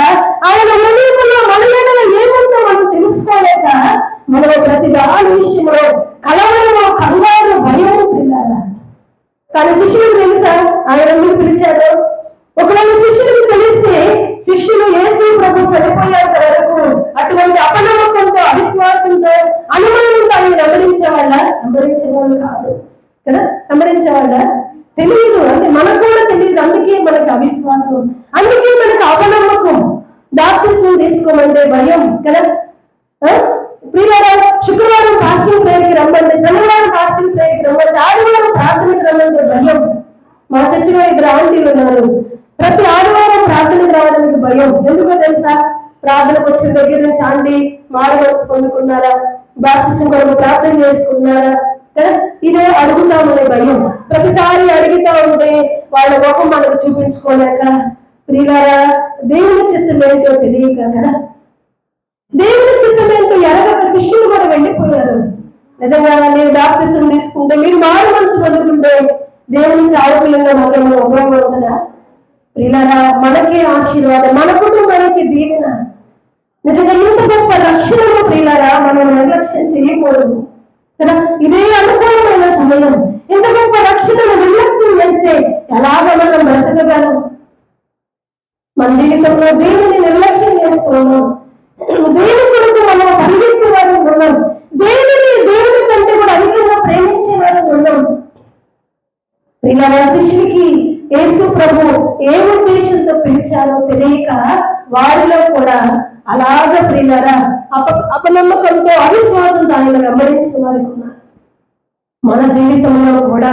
ఆయన మనలో మన ఏదైనా ఏముందో మనం తెలుసుకోలేక మనలో ప్రతి దాని విషయంలో కలవరము కంగారు భయం పిల్లారా. కానీ శిష్యులకు తెలుసా ఆయన ఎందుకు పిలిచారు? ఒకవేళ శిష్యులకు తెలిస్తే శిష్యులు యేసు ప్రభు చనిపోయేంత వరకు అటువంటి అపనమ్మకంతో అవిశ్వాసంతో అనుమానంతో ఆయన వెంబడించేవాళ్ళు కాదు కదా. వెంబడించేవాళ్ళ తెలియదు, అంటే మనకు కూడా తెలియదు. అందుకే మనకి అవిశ్వాసం, అందుకే మనకు అపనమ్మకం. బాప్తిస్మం తీసుకోమంటే భయం కదా. ప్రియులారా, శుక్రవారం ఫాస్టింగ్ ప్రేయర్కి రమ్మంటే, శనివారం ఫాస్టింగ్ ప్రేయర్కి రమ్మంటే, ఆదివారం ప్రార్థనకి రమ్మంటే భయం. మా చర్చిలో 2 ఆంటీలు ఉన్నారు. ప్రతి ఆదివారం ప్రార్థనకు రావడానికి భయం. ఎందుకో తెలుసా? ప్రార్థనకు వచ్చిన దగ్గర నుంచి ఆంటీ మారు మనసు పొందుకున్నారా, బాప్తిస్మం కొరకు ప్రార్థన చేసుకున్నారా కదా, ఇదే అడుగుతామనే భయం. ప్రతిసారి అడుగుతా ఉంటే వాళ్ళ ముఖం మనకు చూపించుకోలేక, ప్రియులారా దేవుని చిత్తం ఏంటో తెలియక కదా, దేవుని చిత్తం ఏంటో ఎరగక శిష్యులు కూడా వెళ్ళిపోయారు. నిజంగా నేను బాప్తిస్మం తీసుకుంటే, మీరు మారు మనసు పొందుకుంటే దేవుని సావుకులంగా మాత్రం ఉపయోగం ఉంటుందా? ప్రియులారా మనకే ఆశీర్వాదం, మన కుటుంబానికి దీవెన. నిజంగా ఇంత గొప్ప రక్షణను ప్రియులారా మనం నిర్లక్ష్యం చేయకూడదు కదా. ఇదే అనుకూలమైన సమయం. ఇంత గొప్ప రక్షణను నిర్లక్ష్యం చేస్తే ఎలాగ మనం బ్రతకగలం? మన జీవితంలో దేవుని నిర్లక్ష్యం చేసుకోము. దేవుని కొరకు మనం పరిగెత్తే వారు ఉన్నాం. దేవుని కంటే కూడా అధికంగా ప్రేమించే వారు ఉన్నాం. శిష్యుడికి యేసు ప్రభు ఏ ఉద్దేశంతో పిలిచారో తెలియక వారిలో కూడా అలాగ ప్రియులారా అపనమ్మకంతో అవిశ్వాసంతో ఆయన వెంబడించిన వారికి ఉన్నారు. మన జీవితంలో కూడా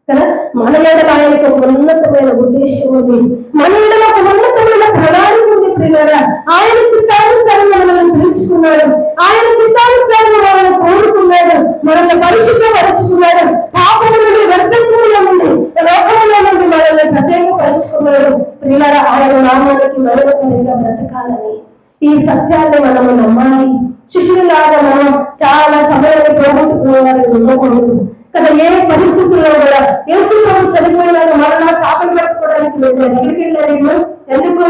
కదా మన ఎడల ఆయనకు ఒక ఉన్నతమైన ఉద్దేశం ఉంది, మన ఎడల ఒక ఉన్నతమైన ప్రణాళిక ఉంది. ప్రియులారా ఆయన చిత్తానుసారంగా మనల్ని పిలుచుకున్నాడు, ఆయన చిత్తానుసారంగా మనల్ని కోరుకున్నాడు, మనల్ని పరిశుద్ధపరుచుకున్నాడు, పాపం నుండి వర్ధంతుల నుండి లోకంలో నుండి మనల్ని ప్రత్యేకపరుచుకున్నాడు. ప్రియులారా ఆయన నామానికి మరొకరిగా బ్రతకాలని ఈ సత్యాన్ని మనము నమ్మాలి. శిష్యులాగా మనం చాలా సమయాన్ని పోగొట్టుకునేవారు ఉండకూడదు కదా. ఏ పరిస్థితుల్లో కూడా యేసు ప్రభు చనిపోయినాక మరలా చేపలు పట్టుకోవడానికి ఎక్కడికి వెళ్ళారు? ఎందుకు?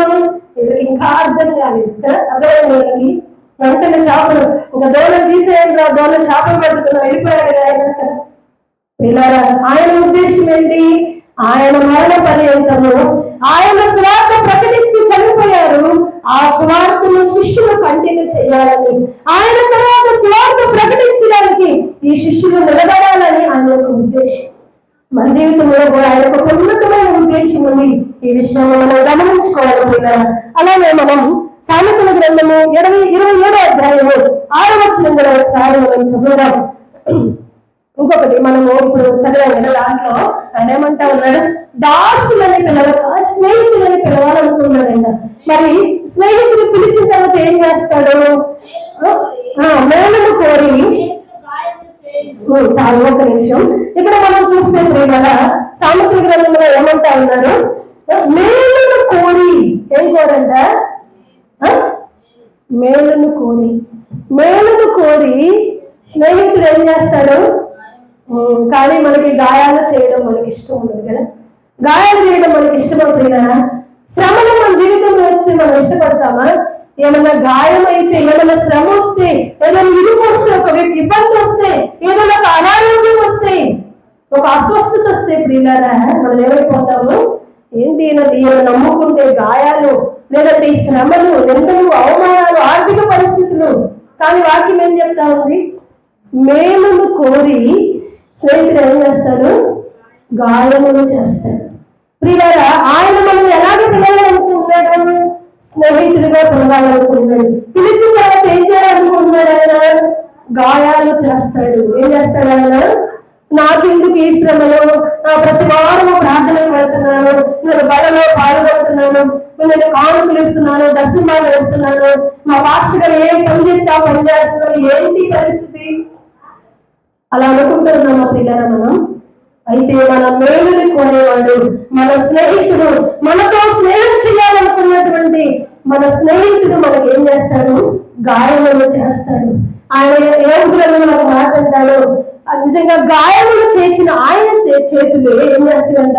ఇంకా అర్థం కాలేదు కదా. అర్థమైనకి వెంటనే చేపలు ఇంకా దోళం తీసేయండి, దోళం చేపలు పట్టుకున్నా వెళ్ళిపోయారు కదా ఆయన కదా. ఇలా ఆయన ఉద్దేశం ఏంటి? ఆయన మరణ పర్యంతము ఆయన స్వార్థ ప్రకటిస్తూ చనిపోయారు. ఆ స్వార్థను శిష్యులు కంటిన్యూ చేయాలని, ఆయన తర్వాత స్వార్థ ప్రకటించడానికి ఈ శిష్యులు నిలబడాలని ఆయన యొక్క ఉద్దేశం. మన జీవితంలో కూడా ఆయన ఒక ఉన్నతమైన ఉద్దేశం ఉంది. ఈ విషయంలో మనం గమనించుకోవాలి. అలాగే మనం సామెతల గ్రంథము 27వ అధ్యాయము 6వ వచనంలో ఒకసారి మనం చదువుదాం. ఇంకొకటి మనము ఇప్పుడు చదివాం కదా, దాంట్లో ఆయన ఏమంటా ఉన్నాడు? దాసులని పిలవక స్నేహితులని పిలవాలనుకున్నాడంట. మరి స్నేహితులు పిలిచిన తర్వాత ఏం చేస్తాడు? మేలును కోరి, చాలా ఒక నిమిషం ఇక్కడ మనం చూస్తే ప్రేమల సామెతల గ్రంథంలో ఏమంటా ఉన్నారు? మేలును కోరి, ఏం కోరంట? మేలును కోరి స్నేహితుడు ఏం చేస్తాడు? కానీ మనకి గాయాలు చేయడం మనకి ఇష్టం ఉండదు కదా. గాయాలు చేయడం మనకి ఇష్టపడుతుంది కదా. శ్రమను మన జీవితంలో వస్తే మనం ఇష్టపడతామా? ఏమైనా గాయం అయితే, ఏమైనా శ్రమ వస్తే, ఏదైనా ఇరుకు వస్తే, ఒక ఇబ్బంది వస్తే, ఏదైనా ఒక అనారోగ్యం వస్తే, ఒక అస్వస్థత వస్తే ప్రియులారా మనం ఏమైపోతాము? ఏంటి నమ్ముకుంటే గాయాలు, లేదంటే ఈ శ్రమలు, నిందలు, అవమానాలు, ఆర్థిక పరిస్థితులు. కానీ వాక్యం ఏం చెప్తా ఉంది? మేలును కోరి స్నేహితుడు ఏం చేస్తాడు? గాయములు చేస్తాడు. ప్రియులారా, ఆయన మనం ఎలాగే పిలవాలనుకుంటున్నాడు? స్నేహితుడిగా పిలవాలనుకుంటున్నాడు. పిలిచిన తర్వాత ఏం చేయాలనుకుంటున్నాడు? ఆయన గాయాలు చేస్తాడు. ఏం చేస్తాడు ఆయన? నాకెందుకు ఈ శ్రమలో, ప్రతి వారము ప్రార్థనకు వెళ్తున్నాను, నేను బలలో పాల్గొంటున్నాను, నేను కానుకలు ఇస్తున్నాను, దశమాలు వేస్తున్నాను, మా పాస్టర్ గారు ఏం పని చేస్తా పని చేస్తున్నారు, ఏంటి పరిస్థితి? అలా అనుకుంటున్నామా పిల్లరా మనం? అయితే మన మేలుని కోరేవాడు, మన స్నేహితుడు, మనతో స్నేహం చేయాలనుకున్నటువంటి మన స్నేహితుడు మనకి ఏం చేస్తాడు? గాయములు చేస్తాడు. ఆయన ఏడుగులను మనకు మాట్లాడతాడు. నిజంగా గాయములు చేసిన ఆయన చేతులు ఏం చేస్తాయంట?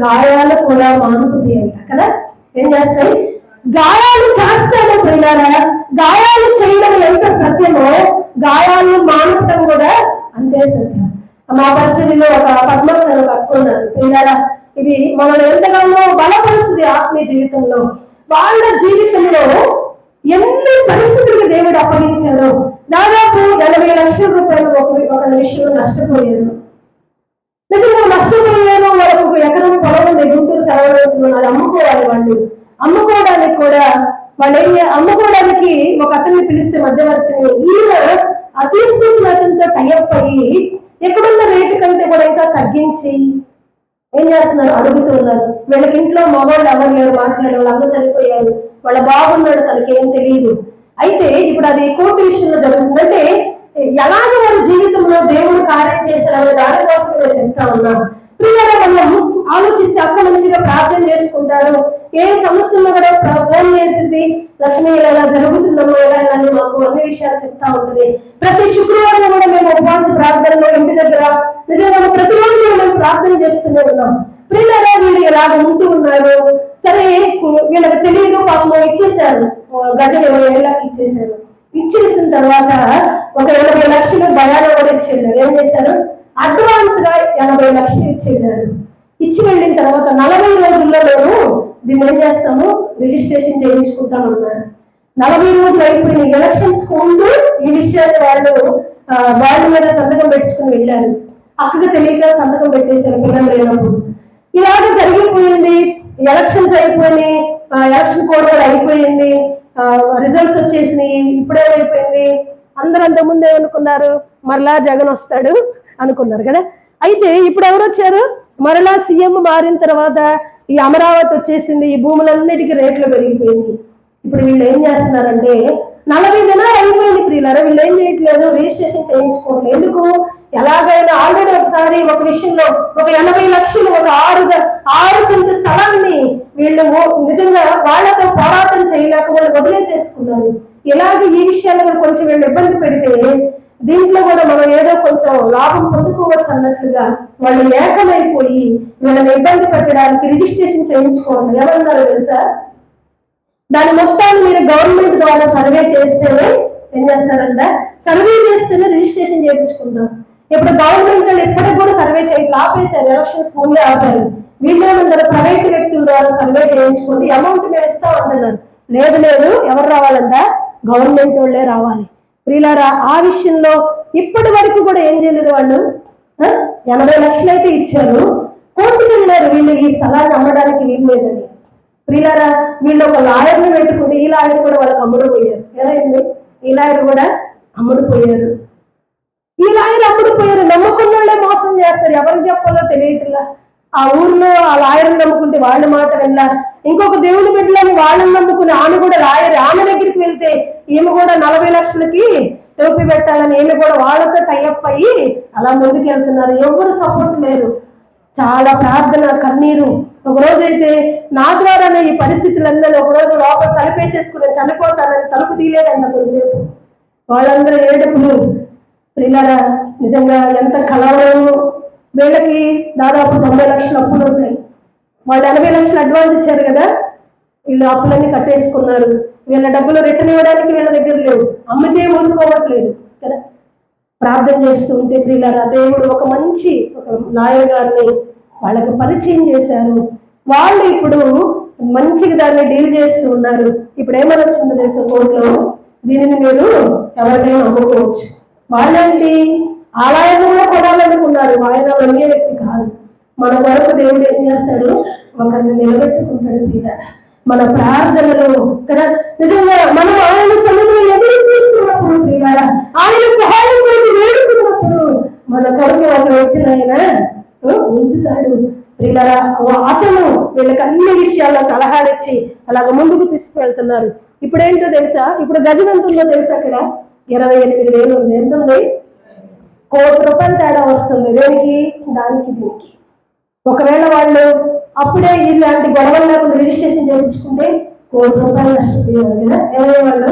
గాయాలు కూడా మానుతుంది అంట కదా. ఏం చేస్తాయి? గాయాలు చేస్తాడు పిల్లారా. గాయాలు చేయడం ఎంత సత్యమో గాయాలు మానటం కూడా అంతే సత్యం. మా పరిచర్యలో ఒక పద్మను కట్టుకున్నారు పిల్లారా. ఇది మనల్ని ఎంతగానో బలపరుస్తుంది ఆత్మీయ జీవితంలో. వాళ్ళ జీవితంలో ఎన్ని పరిస్థితులకు దేవుడు అప్పగించాడు. దాదాపు 80 లక్షల రూపాయలు ఒక విషయంలో నష్టపోయారు. నిజంగా నష్టపోయారు. వాళ్ళకు ఒక ఎకరం పొలం ఉంది గుంటూరు సెలవులు, అది అమ్ముకోవాలి. వాళ్ళు అమ్ముకోవడానికి కూడా అమ్ముకోవడానికి ఒక అతన్ని పిలిస్తే మధ్యవర్తిని, ఈయన తీసుకొచ్చిన అతనితో టైఅప్ అయ్యి ఎక్కడున్న రేటు కంటే కూడా ఇంకా తగ్గించి ఏం చేస్తున్నారు? అడుగుతూ ఉన్నారు. వీళ్ళకి ఇంట్లో మగవాళ్ళు ఎవరు లేరు, మాట్లాడే వాళ్ళు అందరూ చనిపోయారు, వాళ్ళ బాగున్నాడు, తనకేం తెలియదు. అయితే ఇప్పుడు అది కోర్టు విషయంలో జరుగుతుందంటే ఎలాగ వాళ్ళ జీవితంలో దేవుడు కార్యం చేశారనే దానికోసం నేను చెప్తా ఉన్నాను. ప్రియుల మనం ఆలోచిస్తే అక్క మంచిగా ప్రార్థన చేసుకుంటారు. ఏ సమస్యలో కూడా ఫోన్ చేసింది, లక్ష్మి ఇలా జరుగుతుందమ్మా, ఇలా అని మాకు అన్ని విషయాలు చెప్తా ఉంటుంది. ప్రతి శుక్రవారం కూడా మేము ఉపవాస ప్రార్థనలో ఇంటి దగ్గర నిజంగా ప్రతిరోజు మేము ప్రార్థన చేస్తూనే ఉన్నాం. ప్రియులారా, వీళ్ళు ఇలాగ ఉంటూ ఉన్నారు. సరే, వీళ్ళకి తెలియదు, పాపం ఇచ్చేసారు, గజం 20 ఏళ్ళకి ఇచ్చేసారు. ఇచ్చేసిన తర్వాత ఒక 80 లక్షలు బయాలో కూడా ఇచ్చేళ్ళారు. ఏం చేశారు? అడ్వాన్స్ గా 80 లక్షలు ఇచ్చేళ్ళారు. ఇచ్చి వెళ్ళిన తర్వాత 40 రోజుల్లో మేము దీన్ని ఏం చేస్తాము? రిజిస్ట్రేషన్ చేయించుకుంటామన్నారు. 40 రోజులు అయిపోయిన ఎలక్షన్స్ ముందు ఈ విషయాన్ని వాళ్ళ మీద సంతకం పెట్టుకుని వెళ్ళారు. అక్కగా తెలియక సంతకం పెట్టేశారు పిల్లలు లేనప్పుడు. ఇలాగ జరిగిపోయింది. ఎలక్షన్స్ అయిపోయినాయి, ఎలక్షన్ కోడ్ కూడా అయిపోయింది, రిజల్ట్స్ వచ్చేసినాయి. ఇప్పుడేమైపోయింది? అందరూ అంతకుముందు ఏమనుకున్నారు? మరలా జగన్ వస్తాడు అనుకున్నారు కదా. అయితే ఇప్పుడు ఎవరు వచ్చారు? మరలా సీఎం మారిన తర్వాత ఈ అమరావతి వచ్చేసింది, ఈ భూములన్నిటికీ రేట్లు పెరిగిపోయింది. ఇప్పుడు వీళ్ళు ఏం చేస్తున్నారంటే 40 దినాలు అయిపోయింది ప్రియులారా, వీళ్ళు ఏం చేయట్లేదు, రిజిస్ట్రేషన్ చేయించుకోవట్లేదు. ఎందుకు? ఎలాగైనా ఆల్రెడీ ఒకసారి ఒక విషయంలో ఒక 80 లక్షలు ఒక 6 సెంటు స్థలాన్ని వీళ్ళు నిజంగా వాళ్ళతో పోరాటం చేయలేక వాళ్ళు వదిలేసేసుకున్నారు. ఇలాగే ఈ విషయాలు కూడా కొంచెం వీళ్ళు ఇబ్బంది పెడితే దీంట్లో కూడా మనం ఏదో కొంచెం లాభం పొందుకోవచ్చు అన్నట్లుగా వాళ్ళు ఏకమైపోయి వీళ్ళని ఇబ్బంది పెట్టడానికి రిజిస్ట్రేషన్ చేయించుకోవాలి. ఏమన్నారు తెలుసా? దాని మొత్తాన్ని మీరు గవర్నమెంట్ ద్వారా సర్వే చేస్తేనే ఏం చేస్తారంట? సర్వే చేస్తేనే రిజిస్ట్రేషన్ చేయించుకుంటాం. ఇప్పుడు గవర్నమెంట్ వాళ్ళు ఎప్పటికి కూడా సర్వే చేయట్లు ఆపేశారు. ఎలక్షన్స్ ముందే ఆపారు. వీళ్ళేమంటారు? ప్రైవేట్ వ్యక్తుల ద్వారా సర్వే చేయించుకోండి, అమౌంట్ మేము ఇస్తాం అంటున్నారు. లేదు, ఎవరు రావాలంట? గవర్నమెంట్ వాళ్ళే రావాలి. ప్రియులారా, ఆ విషయంలో ఇప్పటి వరకు కూడా ఏం చేయలేదు. వాళ్ళు 80 లక్షలు అయితే ఇచ్చారు, కోర్టుకు వెళ్ళారు వీళ్ళు ఈ స్థలాన్ని అమ్మడానికి వీలు లేదని. ప్రియులారా, వీళ్ళు ఒక లాయర్ని పెట్టుకుని ఈ లాయర్ కూడా వాళ్ళకి అమ్ముడుపోయారు. ఏమైంది? ఈ లాయర్ కూడా అమ్ముడుపోయారు. ఈ లాయర్ అమ్ముడుపోయారు. నమ్ముకున్న వాళ్ళే మోసం చేస్తారు. ఎవరికి చెప్పాలో తెలియట్లా. ఆ ఊర్లో ఆ లాయర్ని నమ్ముకుంటే వాళ్ళ మాట వెళ్ళారు. ఇంకొక దేవుని బిడ్డలని వాళ్ళని నమ్ముకుని ఆమె కూడా లాయర్, ఆమె దగ్గరికి వెళ్తే ఈమె కూడా 40 లక్షలకి టోపీ పెట్టాలని ఈమె కూడా వాళ్ళతో టైఅప్ అయ్యి అలా ముందుకు వెళ్తున్నారు. ఎవరు సపోర్ట్ లేరు. చాలా ప్రార్థన, కన్నీరు. ఒకరోజు అయితే నా ద్వారానే ఈ పరిస్థితులందరూ ఒకరోజు లోపల తలుపేసేసుకుని చనిపోతానని తలుపు తీయలేదన్న కొద్దిసేపు. వాళ్ళందరూ ఏడుపులు. ప్రియులారా, నిజంగా ఎంత కలవరం. వీళ్ళకి దాదాపు 90 లక్షల అప్పులు ఉన్నాయి. వాళ్ళు 80 లక్షలు అడ్వాన్స్ ఇచ్చారు కదా, వీళ్ళు అప్పులన్నీ కట్టేసుకున్నారు. వీళ్ళ డబ్బులు రిటర్న్ ఇవ్వడానికి వీళ్ళ దగ్గర లేవు, అమ్మితే ఊరుకోవట్లేదు కదా. ప్రార్థన చేస్తూ ఉంటే ప్రియులారా, దేవుడు ఒక మంచి లాయర్ గారిని వాళ్ళకి పరిచయం చేశారు. వాళ్ళు ఇప్పుడు మంచిగా దాన్ని డీల్ చేస్తూ ఉన్నారు. ఇప్పుడు ఏమని వచ్చిందో తెలుసా కోర్టులో? దీనిని మీరు ఎవరికైనా అమ్ముకోవచ్చు. వాళ్ళండి ఆలయాన్ని కూడా కొనాలనుకున్నారు. ఆయన అమ్మే వ్యక్తి కాదు. మన కొరకు దేవుడు ఏం చేస్తాడు? ఒకరిని నిలబెట్టుకుంటాడు ప్రియులారా. మన ప్రార్థనలు కదా, నిజంగా మనం ఆయన సన్నిధిలో ఎదురు చూస్తున్నప్పుడు ప్రియులారా, ఆయన సహాయం గురించి వేడుకున్నప్పుడు మన కొరకు ఒక వ్యక్తిని ఆయన ఉంచుతాడు ప్రియులారా. అతను వీళ్ళకి అన్ని విషయాల్లో సలహాలు ఇచ్చి అలాగ ముందుకు తీసుకువెళ్తున్నారు. ఇప్పుడు ఏంటో తెలుసా? ఇప్పుడు గజం ఎంత ఉందో తెలుసా? అక్కడ 28,000 ఉంది. ఎంత ఉంది? ₹1,00,00,000 తేడా వస్తుంది. దేనికి? దానికి దీనికి. ఒకవేళ వాళ్ళు అప్పుడే ఇలాంటి గొడవలు లేకుండా రిజిస్ట్రేషన్ చేయించుకుంటే ₹1,00,00,000 నష్టపోయేవారు కదా. ఏమయ్యే వాళ్ళు?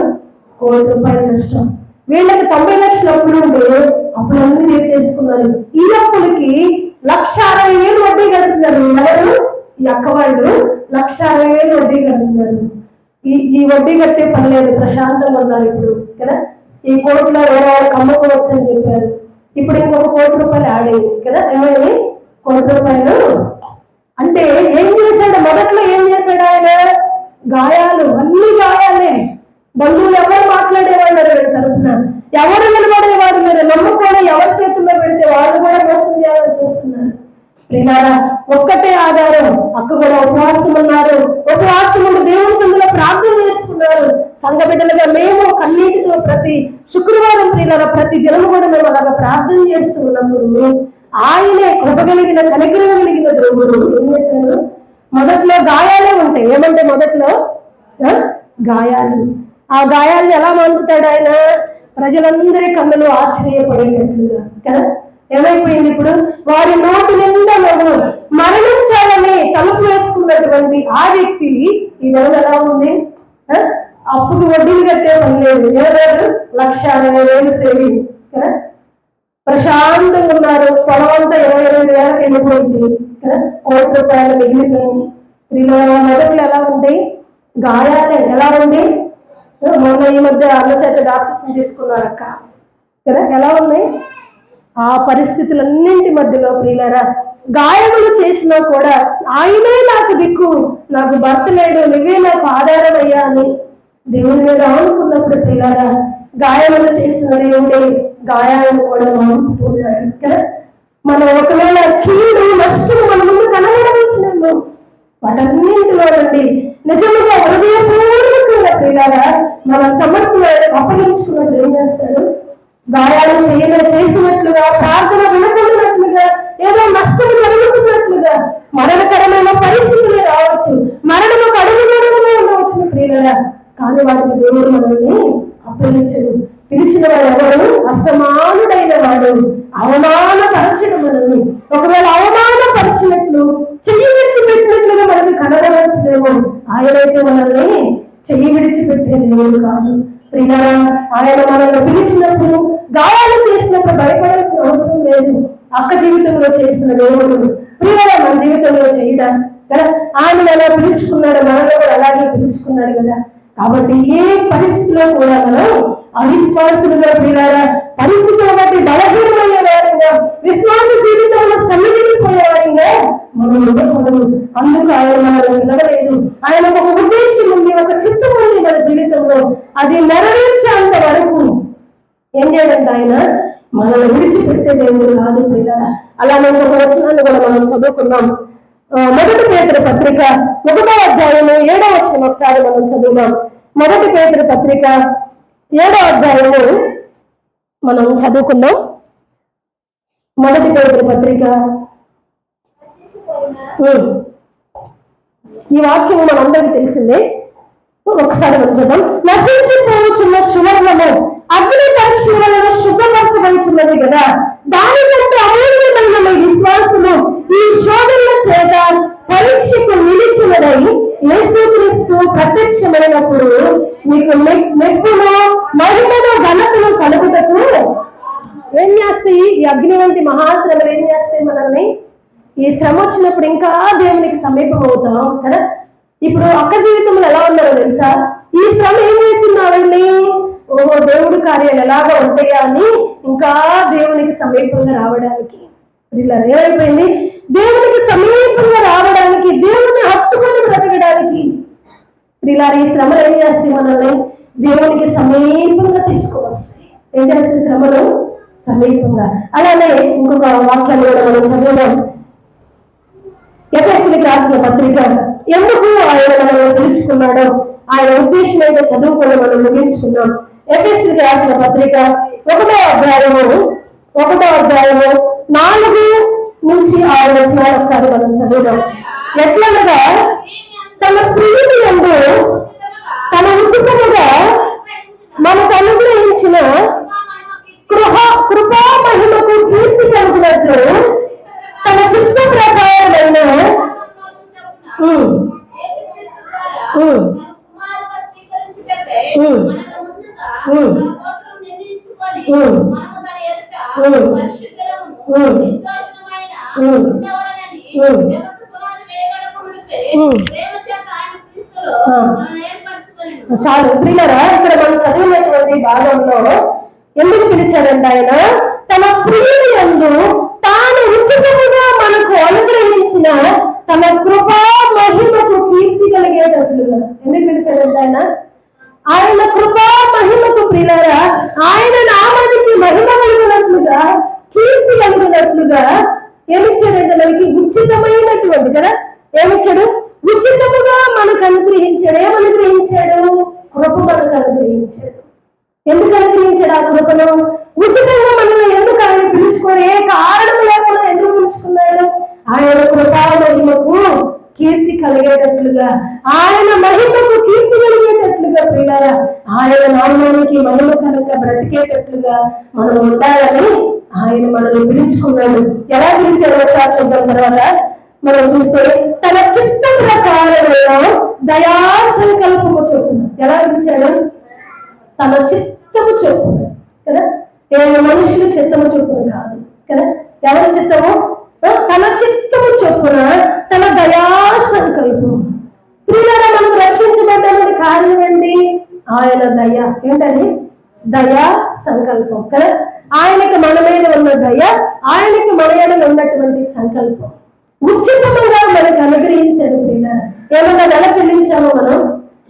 ₹1,00,00,000 నష్టం. వీళ్ళకి 90 లక్షలు అప్పులు ఉంటే అప్పుడు అన్ని తీర్చేసుకున్నారు. ఈ అప్పులకి 1,60,000 వడ్డీ కడుతున్నారు. ఎవరు? ఈ అక్క వాళ్ళు 1,60,000 వడ్డీ కడుతున్నారు. ఈ వడ్డీ కట్టే పని లేదు, ప్రశాంతంగా ఉన్నారు ఇప్పుడు కదా. ఈ కోర్టులో వేరే వాళ్ళకి అమ్ముకోవచ్చు అని చెప్పారు. ఇప్పుడు ఇంకొక ₹1,00,00,000 యాడ్ అయింది కదా. ఏమైంది? ₹1,00,00,000. అంటే ఏం చేశాడు? మొదట్లో ఏం చేశాడు ఆయన? గాయాలు, అన్ని గాయాలే. బంధువులు ఎవరు మాట్లాడేవాళ్ళు వీళ్ళ తరఫున, ఎవరు నిలబడేవారు మీరు నమ్ముకొని ఎవరి చేతుల్లో పెడితే వాళ్ళు కూడా మోసం చేయాలని చూస్తున్నారు ప్రియులారా. ఒక్కటే ఆధారం, అక్క కూడా ఉపవాసం ఉన్నారు. ఉపవాసముడు దేవుని సందులో ప్రార్థన చేసుకున్నారు. సంఘ బిడ్డలుగా మేము కన్నీటితో ప్రతి శుక్రవారం ప్రియులారా, ప్రతి దినము కూడా మేము అలాగా ప్రార్థన చేస్తూ ఉన్నప్పుడు ఆయనే కృపగలిగిన కనికరగలిగిన దేవుడు ఏం చేశాడు? మొదట్లో గాయాలే ఉంటాయి. ఏమంటే మొదట్లో గాయాలు. ఆ గాయాలను ఎలా మందుతాడు ఆయన? ప్రజలందరి కన్నులు ఆశ్చర్యపడేటట్లుగా కదా. ఏమైపోయింది? ఇప్పుడు వారి నోటి నిండా నవ్వు. మరణించాలని తలుపు వేసుకున్నటువంటి ఆ వ్యక్తి ఈ రోజు ఎలా ఉంది? అప్పుకి వడ్డీలు కట్టే పని లేదు. ఎవరు? 1,60,000 సేవింగ్ కదా. ప్రశాంతంగా ఉన్నారు. పొలవంతా 28,000 వెళ్ళిపోయింది కదా. ₹1,00,00,000 మిగిలిపోయింది. మొదట్లో ఎలా ఉంటాయి? గాయాలే. ఎలా ఉంది? మొన్న ఈ మధ్య అన్న చేత డాక్టర్స్ తీసుకున్నారు అక్క కదా. ఎలా ఉన్నాయి? ఆ పరిస్థితులన్నింటి మధ్యలో ప్రియులారా, గాయములు చేసినా కూడా ఆయనే నాకు దిక్కు, నాకు భర్త లేడు, నువ్వే నాకు ఆధారం అయ్యా అని దేవుని మీద ఆనుకున్నప్పుడు ప్రియులారా, గాయములు చేసిన దేవుడే గాయాలను కూడా మానుకుంటున్నాడు కదా. మనం ఒకవేళ కీడు నష్టం మన ముందు కనబడవలసినాము, వాటన్నింటిలో నుండి నిజంగా హృదయపూర్వకంగా ప్రియులారా మన సమస్యలు అప్పగించుకున్నట్టు ఏం చేస్తాడు? గాయాలు చేసినట్లుగా, ప్రార్థన వినకున్నట్లుగా, ఏదో నష్టం జరుగుతున్నట్లుగా, మరణకరమైన పరిస్థితులు రావచ్చు, మరణము కడుగుదూరంలో ఉండవచ్చిన ప్రియులారా, కానీ వాటికి దేవుడు మనల్ని అప్పగించడు. పిలిచిన వాడు ఎవరు? అసమానుడైన వాడు. అవమానపరచిన మనల్ని ఒకవేళ అవమానపరిచినట్లు చెయ్యి విడిచిపెట్టినట్లుగా మనకి కనబడవచ్చునేమో, ఆయనైతే మనల్ని చెయ్యి విడిచిపెట్టే దేవుడు కాదు ప్రియులారా. ఆయన మనల్ని పిలిచినప్పుడు, గాయాలు చేసినప్పుడు భయపడాల్సిన అవసరం లేదు. అక్క జీవితంలో చేసిన దేవుడు ప్రియులారా మన జీవితంలో చేయడా కదా. ఆయన ఎలా పిలుచుకున్నాడు, మనలో కూడా అలాగే పిలుచుకున్నాడు కదా. కాబట్టి ఏ పరిస్థితిలో కూడా మనం అవిశ్వాసులుగా ప్రియులారా, పరిస్థితుల బట్టి బలహీనమయ్యే వారంగా, విశ్వాస జీవితంలో సన్నిధిపోయేవారంగా మనం ఉండకూడదు. అందుకు ఆయన మనల్ని నిలవలేదు. ఆయన ఒక ఉద్దేశం ఉంది, ఒక చిత్తం ఉంది మన జీవితంలో. అది నెరవేర్చేంత వరకు ఏం చేయాలంటే ఆయన మనల్ని విడిచిపెట్టే దేవుడు కాదు ప్రియులారా. అలానే ఒక వచనాన్ని కూడా మనం చదువుకున్నాం. 1 పేతురు పత్రిక 1వ అధ్యాయము 7వ వచనం ఒకసారి మనం చదువుదాం. 1 పేతురు పత్రిక 7వ అధ్యాయము మనం చదువుకుందాం. 1 పేతురు పత్రిక. ఈ వాక్యం మనందరికీ తెలిసిందే, ఒకసారి మనం చూద్దాం. నశించిపోవచ్చున్న సువర్ణము అగ్ని పరీక్షలను శుభ్రపరచబడుతున్నది కదా, దానికంటే అమూల్యమైన మీ విశ్వాసము ఈ శోధనల చేత పరీక్షకు నిలిచినదై యేసుక్రీస్తు ప్రత్యక్షమైనప్పుడు మీకు మెప్పును మహిమను ఘనతను కలుగుటకు ఏం చేస్తాయి? ఈ అగ్ని వంటి మహాశ్రమలు ఏం చేస్తాయి? మనల్ని ఈ శ్రమ వచ్చినప్పుడు ఇంకా దేవునికి సమీపం అవుతాం కదా. ఇప్పుడు అక్క జీవితంలో ఎలా ఉన్నారో తెలుసా? ఈ శ్రమ ఏం చేసింది ఆవిడ్ని? ఓహో, దేవుడి కార్యాలు ఎలాగా ఉంటాయా అని ఇంకా దేవునికి సమీపంగా రావడానికి ఇలా ఏమైపోయింది? దేవునికి సమీపంగా రావడానికి, దేవుడిని హత్తుకొని బ్రతకడానికి ఇలా ఈ శ్రమలు ఏం చేస్తాయి? మనల్ని దేవునికి సమీపంగా తీసుకువస్తాయి. ఏం చేస్తాయి? శ్రమలు సమీపంగా. అలానే ఇంకొక వాక్యాన్ని కూడా మనం చదువుదాం. ఎఫెసీయులకు రాసిన పత్రిక ఎందుకు ఆయన మనల్ని పిలుచుకున్నాడో ఆయన ఉద్దేశం అయితే చదువుకొని మనం ముగించుకున్నాం. ఎఫెసీయులకు రాసిన పత్రిక 1వ అధ్యాయము 4 నుంచి 6 వచనాలు ఒకసారి మనం చదువుదాం. ఎట్లనగా తన ప్రియుని యందు తన ఉచితముగా మనకు అనుగ్రహించిన కృపా మహిమకు కీర్తి కలుగునట్లు తన చిత్త ప్రకారమైన చాలు ప్రియులారా, ఇక్కడ మనం చదివినటువంటి భాగంలో ఎందుకు పిలిచాడంటే ఆయన తన ప్రియుని యందు తాను ఉచితముగా మనకు అనుగ్రహించిన తన కృపా మహిమకు కీర్తి కలిగేటట్లుగా ఎందుకు పిలిచాడంటే ఆయన కృపా మహిమకు ప్రియులారా, ఆయన నామానికి మహిమ కలిగినట్లుగా కీర్తి కలిగినట్లుగా ఏమిచ్చాడంటే మనకి ఉచితమైనటువంటి కదా ఏమిచ్చాడు? ఉచితముగా మనకు అనుగ్రహించాడు. ఏమనుగ్రహించాడు? కృప మనకు అనుగ్రహించాడు. ఎందుకు అనుగ్రహించాడు ఆ కృపను? ఉచితంగా మనల్ని ఎందుకు ఆయన పిలుచుకొని ఏ కారణం లేకుండా ఎందుకు పిలుచుకున్నాడు? ఆయన కృపా మహిమకు కీర్తి కలిగేటట్లుగా, ఆయన మహిమకు కీర్తి కలిగేటట్లుగా ప్రియులారా, ఆయన నామానికి మహిమ కనుక బ్రతికేటట్లుగా మనం ఉండాలని ఆయన మనల్ని పిలుచుకున్నాడు. ఎలా పిలిచాడు ఒకసారి చూద్దాం. తర్వాత మనం చూస్తే తన చిత్త ప్రకారమైన దయా సంకల్పము చొప్పున ఎలా పిలిచాడు? తన చిత్తము చొప్పున కదా, మనుషుల చిత్తము చొప్పున కాదు కదా, ఎవరి చిత్తము? తన చిత్తము చొప్పున తన దయా సంకల్పం. ప్రియులారా, మనం రక్షించబడ్డానికి కారణం ఏంటి? ఆయన దయ. ఏంటది? దయా సంకల్పం కదా. ఆయనకి మన మీద ఉన్న దయ, ఆయనకి మన మీద ఉన్నటువంటి సంకల్పం ఉచితంగా మనకు అనుగ్రహించాడు. ప్రియులారా, ఏమన్నా నెల చెల్లించామో మనం?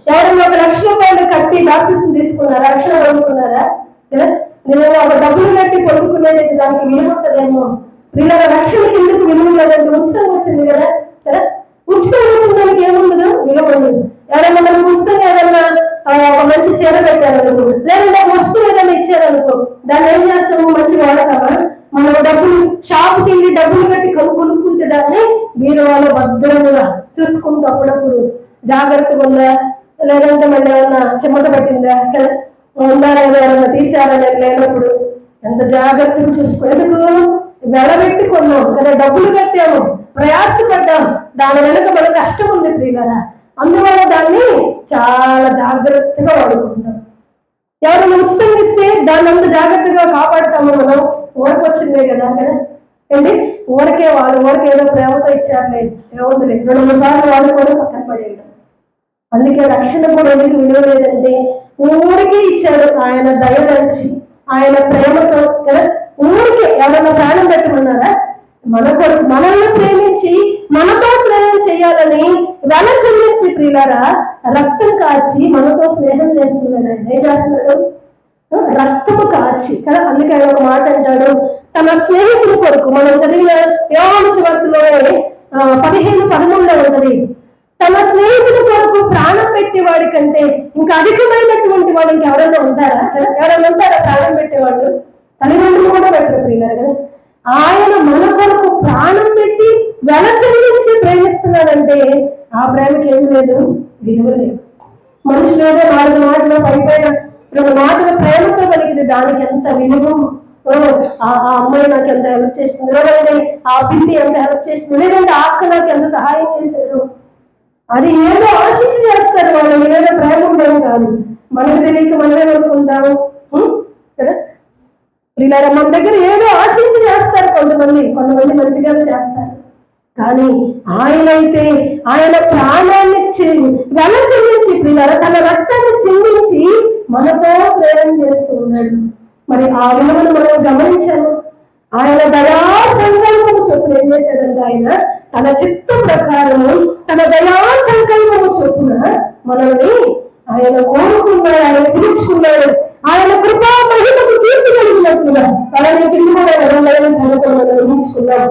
ఎవరైనా 1 లక్ష రూపాయలు కట్టి బాప్టిజం తీసుకున్నారా? రక్షణ పొందుకున్నారా? నేను ఒక డబ్బులు కట్టి పొందుకునేది దానికి విలువ ఉంటుందేమో. ప్రియులారా, రక్షణకి ఎందుకు విలువ లేదంటే ఉచితంగా వచ్చింది కదా. ఉచితంగా వచ్చిన దానికి ఏముండదు? విలువ ఉండదు. ఎవరైనా మనం ఉచితంగా ఏదన్నా ఒక మంచి చీర పెట్టారనుకో, లేదా వస్తువు ఏదైనా ఇచ్చారనుకో, దాన్ని ఏం చేస్తాము? మంచిగా వాడతామా? మనం డబ్బులు షాప్కి వెళ్ళి డబ్బులు కట్టి కొనుక్కుంటే దాన్ని బీరువాలో భద్రంగా చూసుకుంటూ అప్పుడప్పుడు జాగ్రత్తగా ఉందా, లేదంటే మళ్ళీ ఏమన్నా చెమట పట్టిందా కదా, ఉందా లేదా, ఏమన్నా తీసారా లేనప్పుడు ఎంత జాగ్రత్తగా చూసుకో. ఎందుకు? వెలబెట్టి కొన్నాం కదా, డబ్బులు కట్టాము, ప్రయాసపడ్డాం, దాని వెనుక మన కష్టం ఉంది ప్రియులారా. అందువల్ల దాన్ని చాలా జాగ్రత్తగా వాడుకుంటాం. ఎవరైనా ఉచితంగా ఇస్తే దాన్ని అంత జాగ్రత్తగా కాపాడుతాము మనం. ఊరికి వచ్చిందే కదా కదా ఏంటి, ఊరికే ఏదో ప్రేమతో ఇచ్చారులే, ఏముంది 2-3 సార్లు వాడుకోవడం పక్కన పడేయడం. అందుకే రక్షణ కూడా ఎందుకు విలువ లేదంటే ఊరికే ఇచ్చాడు. ఆయన దయదలిచి, ఆయన ప్రేమతో కదా. ఊరికే ఎవరైనా ప్రాణం పెట్టమన్నారా? మన కొరకు మనల్ని ప్రేమించి మనతో స్నేహం చేయాలని వెల చెల్లించి ప్రియులారా రక్తం కాచి మనతో స్నేహం చేస్తున్నాడు. ఆయన ఏం చేస్తున్నాడు? రక్తము కాచి కదా. అందుకే ఆయన ఒక మాట అంటాడు, తన స్నేహితుల కొరకు. మనం చదివిన యోహాను సువార్తలో 15:13 ఉంటది, తన స్నేహితుల కొరకు ప్రాణం పెట్టేవాడి కంటే ఇంకా అధికమైనటువంటి వాడు ఇంకెవరైనా ఉంటారా కదా? ఎవరైనా ఉంటారా ప్రాణం పెట్టేవాడు? తల్లిదండ్రులు కూడా పెట్టరు ప్రియులారా కదా. ఆయన మన కొరకు ప్రాణం పెట్టి వెల చెల్లించి ప్రేమిస్తున్నాడంటే ఆ ప్రేమకి ఏమి లేదు? విలువ లేదు. మనుషులు ఏదో 4 మాటలు పైపైన 2 మాటల ప్రేమతో కలిగింది, దానికి ఎంత విలువ. ఆ అమ్మాయి నాకు ఎంత హెల్ప్ చేసింది, లేదంటే ఆ పిల్లి ఎంత హెల్ప్ చేసింది, లేదంటే ఆ అక్క నాకు ఎంత సహాయం చేశారు. అది ఏదో ఆశించి చేస్తారు వాళ్ళు, ఏదో ప్రేమ ఉండడం కాదు. మనకు తెలియక మనమే అనుకుంటాము కదా. ఇలా మన దగ్గర ఏదో ఆశించి చేస్తారు కొంతమంది మంచిగా చేస్తారు. కానీ ఆయనైతే ఆయన ప్రాణాన్ని వెల చెల్లించి పిల్లల తన రక్తాన్ని చెల్లించి మనతో స్నేహం చేస్తూ ఉన్నాడు. మరి ఆ విలువను మనం గమనించాము. ఆయన దయా సంకల్పము చొప్పున ఏం చేశాడంటే ఆయన తన చిత్త ప్రకారము తన దయా సంకల్పము చొప్పున మనల్ని ఆయన కోరుకున్నాడు, ఆయన పిలుచుకున్నాడు. ఆయన కృపా మహిమకు కీర్తి కలిగినట్టుగా అలాగే కింద కూడా చదువుకోవాలని ఊహించుకున్నాం.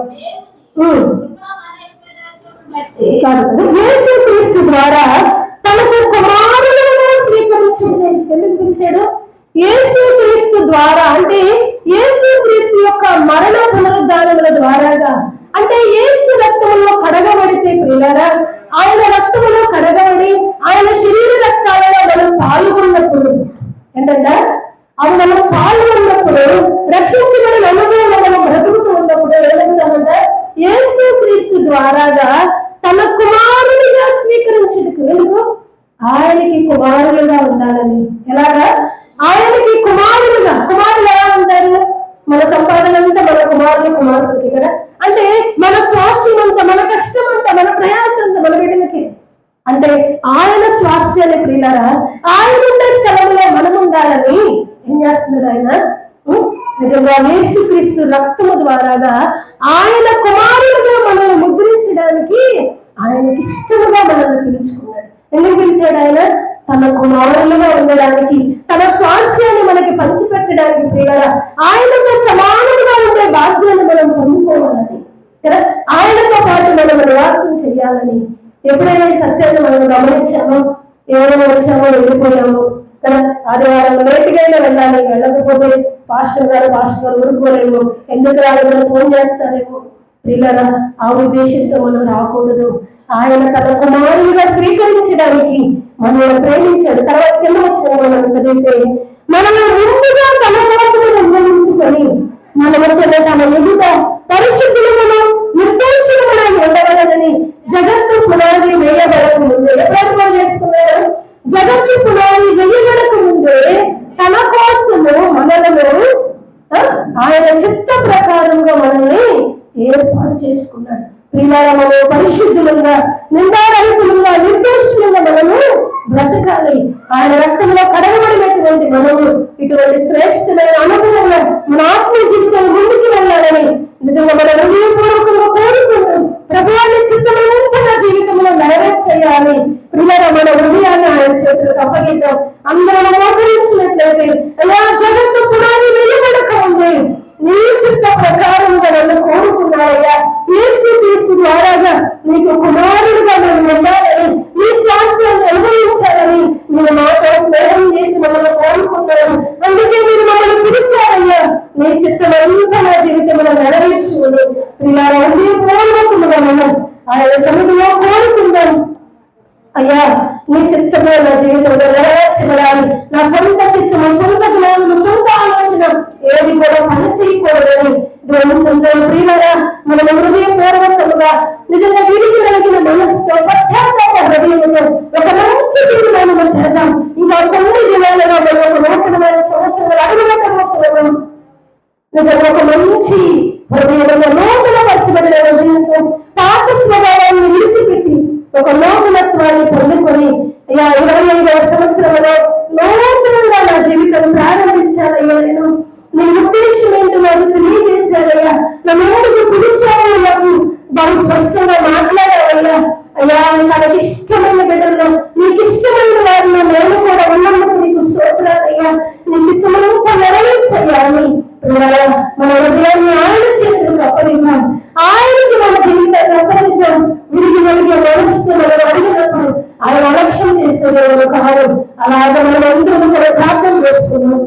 యేసుక్రీస్తు ద్వారా తనకు కుమారులుగా స్వీకరించింది. ఎందుకు పిలిచాడు? యేసుక్రీస్తు ద్వారా అంటే యేసుక్రీస్తు యొక్క మరణ పునరుద్ధానముల ద్వారాగా, అంటే యేసు రక్తములో కడగబడితే ప్రియులారా, ఆయన రక్తములో కడగబడి ఆయన శరీర రక్తాలలో మనం పాల్గొన్నప్పుడు ఏంటంటే అవి మనం పాల్గొన్నప్పుడు రక్షించబడిన అనుభవంలో మనం బ్రతుకుతూ ఉన్నప్పుడు ఏమవుతామంటే యేసుక్రీస్తు ద్వారాగా తన కుమారునిగా స్వీకరించుటకు. ఎందుకు? ఆయనకి కుమారులుగా ఉండాలని. ఎలాగా? ఆయనకి కుమారులుగా. కుమారులు ఎలా ఉంటారు? మన సంపాదన అంతా మన కుమారులకి కదా. అంటే మన స్వాస్థ్యం అంతా, మన కష్టం అంతా, మన ప్రయాసం అంతా మన బిడ్డలకి. అంటే ఆయన స్వాస్థ్యాన్ని ప్రియులారా, ఆయన ఉండే స్థలంలో మనం ఉండాలని ఏం చేస్తున్నాడు ఆయన? నిజంగా యేసుక్రీస్తు రక్తము ద్వారాగా ఆయన కుమారులుగా మనల్ని ముద్రించడానికి ఆయనకి ఇష్టముగా మనల్ని పిలుచుకున్నాడు. ఎందుకు పిలిచాడు ఆయన? తన కుమారులుగా ఉండడానికి, తన స్వాస్థ్యాన్ని మనకి పంచిపెట్టడానికి ప్రియులారా, ఆయనతో సమానంగా ఉండే బాధ్యతను మనం పొందుకోవాలని కదా, ఆయనతో పాటు మనం నివాసం చేయాలని. ఎప్పుడైనా ఈ సత్యాన్ని మనం గమనించామో, ఎవరైనా వచ్చామో వెళ్ళిపోయాము కదా, ఆదివారం లేటుగా వెళ్ళాలి, వెళ్ళకపోతే పాస్టర్ గారు ఊరుకోలేము, ఎందుకు రాలేదని ఫోన్ చేస్తారేమో. ప్రియులారా, ఆ ఉద్దేశంతో మనం రాకూడదు. ఆయన తన కుమారులుగా స్వీకరించడానికి మనల్ని ప్రేమించాడు. తర్వాత కింద వచ్చిన మనం చదివితే మనల్ని ముందుగా తన కోసం నిర్ణయించుకొని మన మధ్య తన ఎదుట పరిశుద్ధులను నిర్దోషులను ఉండవలనని జగత్తు పునాది వేయబడక ముందే ఎప్పుడు చేసుకున్నారు? జగత్తు పునాది వేయబడక ముందే తన కోసము మనలను ఆయన చిత్త ప్రకారంగా మనల్ని ఏర్పాటు చేసుకున్నాడు. ప్రియులారా, మనం పరిశుద్ధులుగా, నిందారహితులుగా, నిర్దోషులుగా మనము బ్రతకాలి. ఆయన రక్తంలో కడగబడినటువంటి మనము ఇటువంటి శ్రేష్టమైన అనుభవంగా మన ఆత్మీయ జీవితంలో ముందుకు వెళ్ళాలని నిజంగా మన హృదయపూర్వకంగా కోరుకుంటాం. ప్రభువాన్ని చిత్తమైనంతగా జీవితంలో నెరవేర్చేయాలి. ప్రియులారా, మన హృదయాన్ని ఆయన చేతులకు అప్పగిద్దాం. అందరూ మోకరించినట్లయితే అలా జగత్తు పునాది వేయబడక ఉంది నీ చిత్త ప్రకారంగా నన్ను కోరుకున్నావయ్యా, యేసుక్రీస్తు ద్వారాగా నీకు కుమారుడుగా నన్ను ఉండాలని, నీ స్వాస్థ్యాన్ని అనుభవించాలని మీరు మాతో స్నేహం చేసి మమ్మల్ని కోరుకున్నాను. అందుకే మీరు మమ్మల్ని పిలిచారయ్యా. నీ చిత్తమంతా నా జీవితంలో నెరవేర్చుకుని ఇలా పూర్వకముగా మనం ఆయన సన్నిధిలో కోరుకుందాం. అయ్యా, నీ చిత్తమే నా జీవితంలో నెరవేర్చబడాలి. నా సొంత చిత్తము, సొంత జ్ఞానము, సొంత ఆలోచన ఏది కూడా పని చేయకూడదని గ్రహించుకుంటాం. ప్రియులారా, మనం హృదయపూర్వకముగా నిజంగా వీడికి కలిగిన మనసుతో పశ్చాత్తాప హృదయంతో ఒక మంచి తీర్మానం చేద్దాం. ఇంకా కొన్ని దినాలుగా మనం ఒక నూతనమైన సంవత్సరాలు అడుగుపెట్టబోతున్నాం. నిజంగా ఒక మంచి హృదయంలో నూతన పరచబడిన హృదయంతో పాత స్వభావాన్ని విడిచిపెట్టి ఒక నూతనత్వాన్ని పొందుకొని 25వ సంవత్సరంలో నూతనంగా నా జీవితం ప్రారంభించాలయ్యా. నేను నీ ఉద్దేశం ఏంటో నాకు తెలియజేశారయ్యా. నా ముందుకు పిలిచారని నాకు బాగా స్పష్టంగా మాట్లాడారయ్యా. అయ్యా, నాకు ఇష్టమైన బిడ్డల్లో, నీకు ఇష్టమైన వారిలో నేను కూడా ఉన్నందుకు నీకు స్తోత్రాలయ్యా. నీ చిత్తమంతా నెరవేర్చయ్యాని మన హృదయాన్ని ఆయన చేతులకు అప్పగిద్దాం. ఆయనకి మన జీవితాన్ని అప్పగిద్దాం. విడిగి వెలిగే మనసుతో మనం అడిగినప్పుడు ఆయన అలక్ష్యం చేసేవారు కాదు. అలాగే మనం అందరూ కూడా ప్రార్థన చేసుకున్నాం.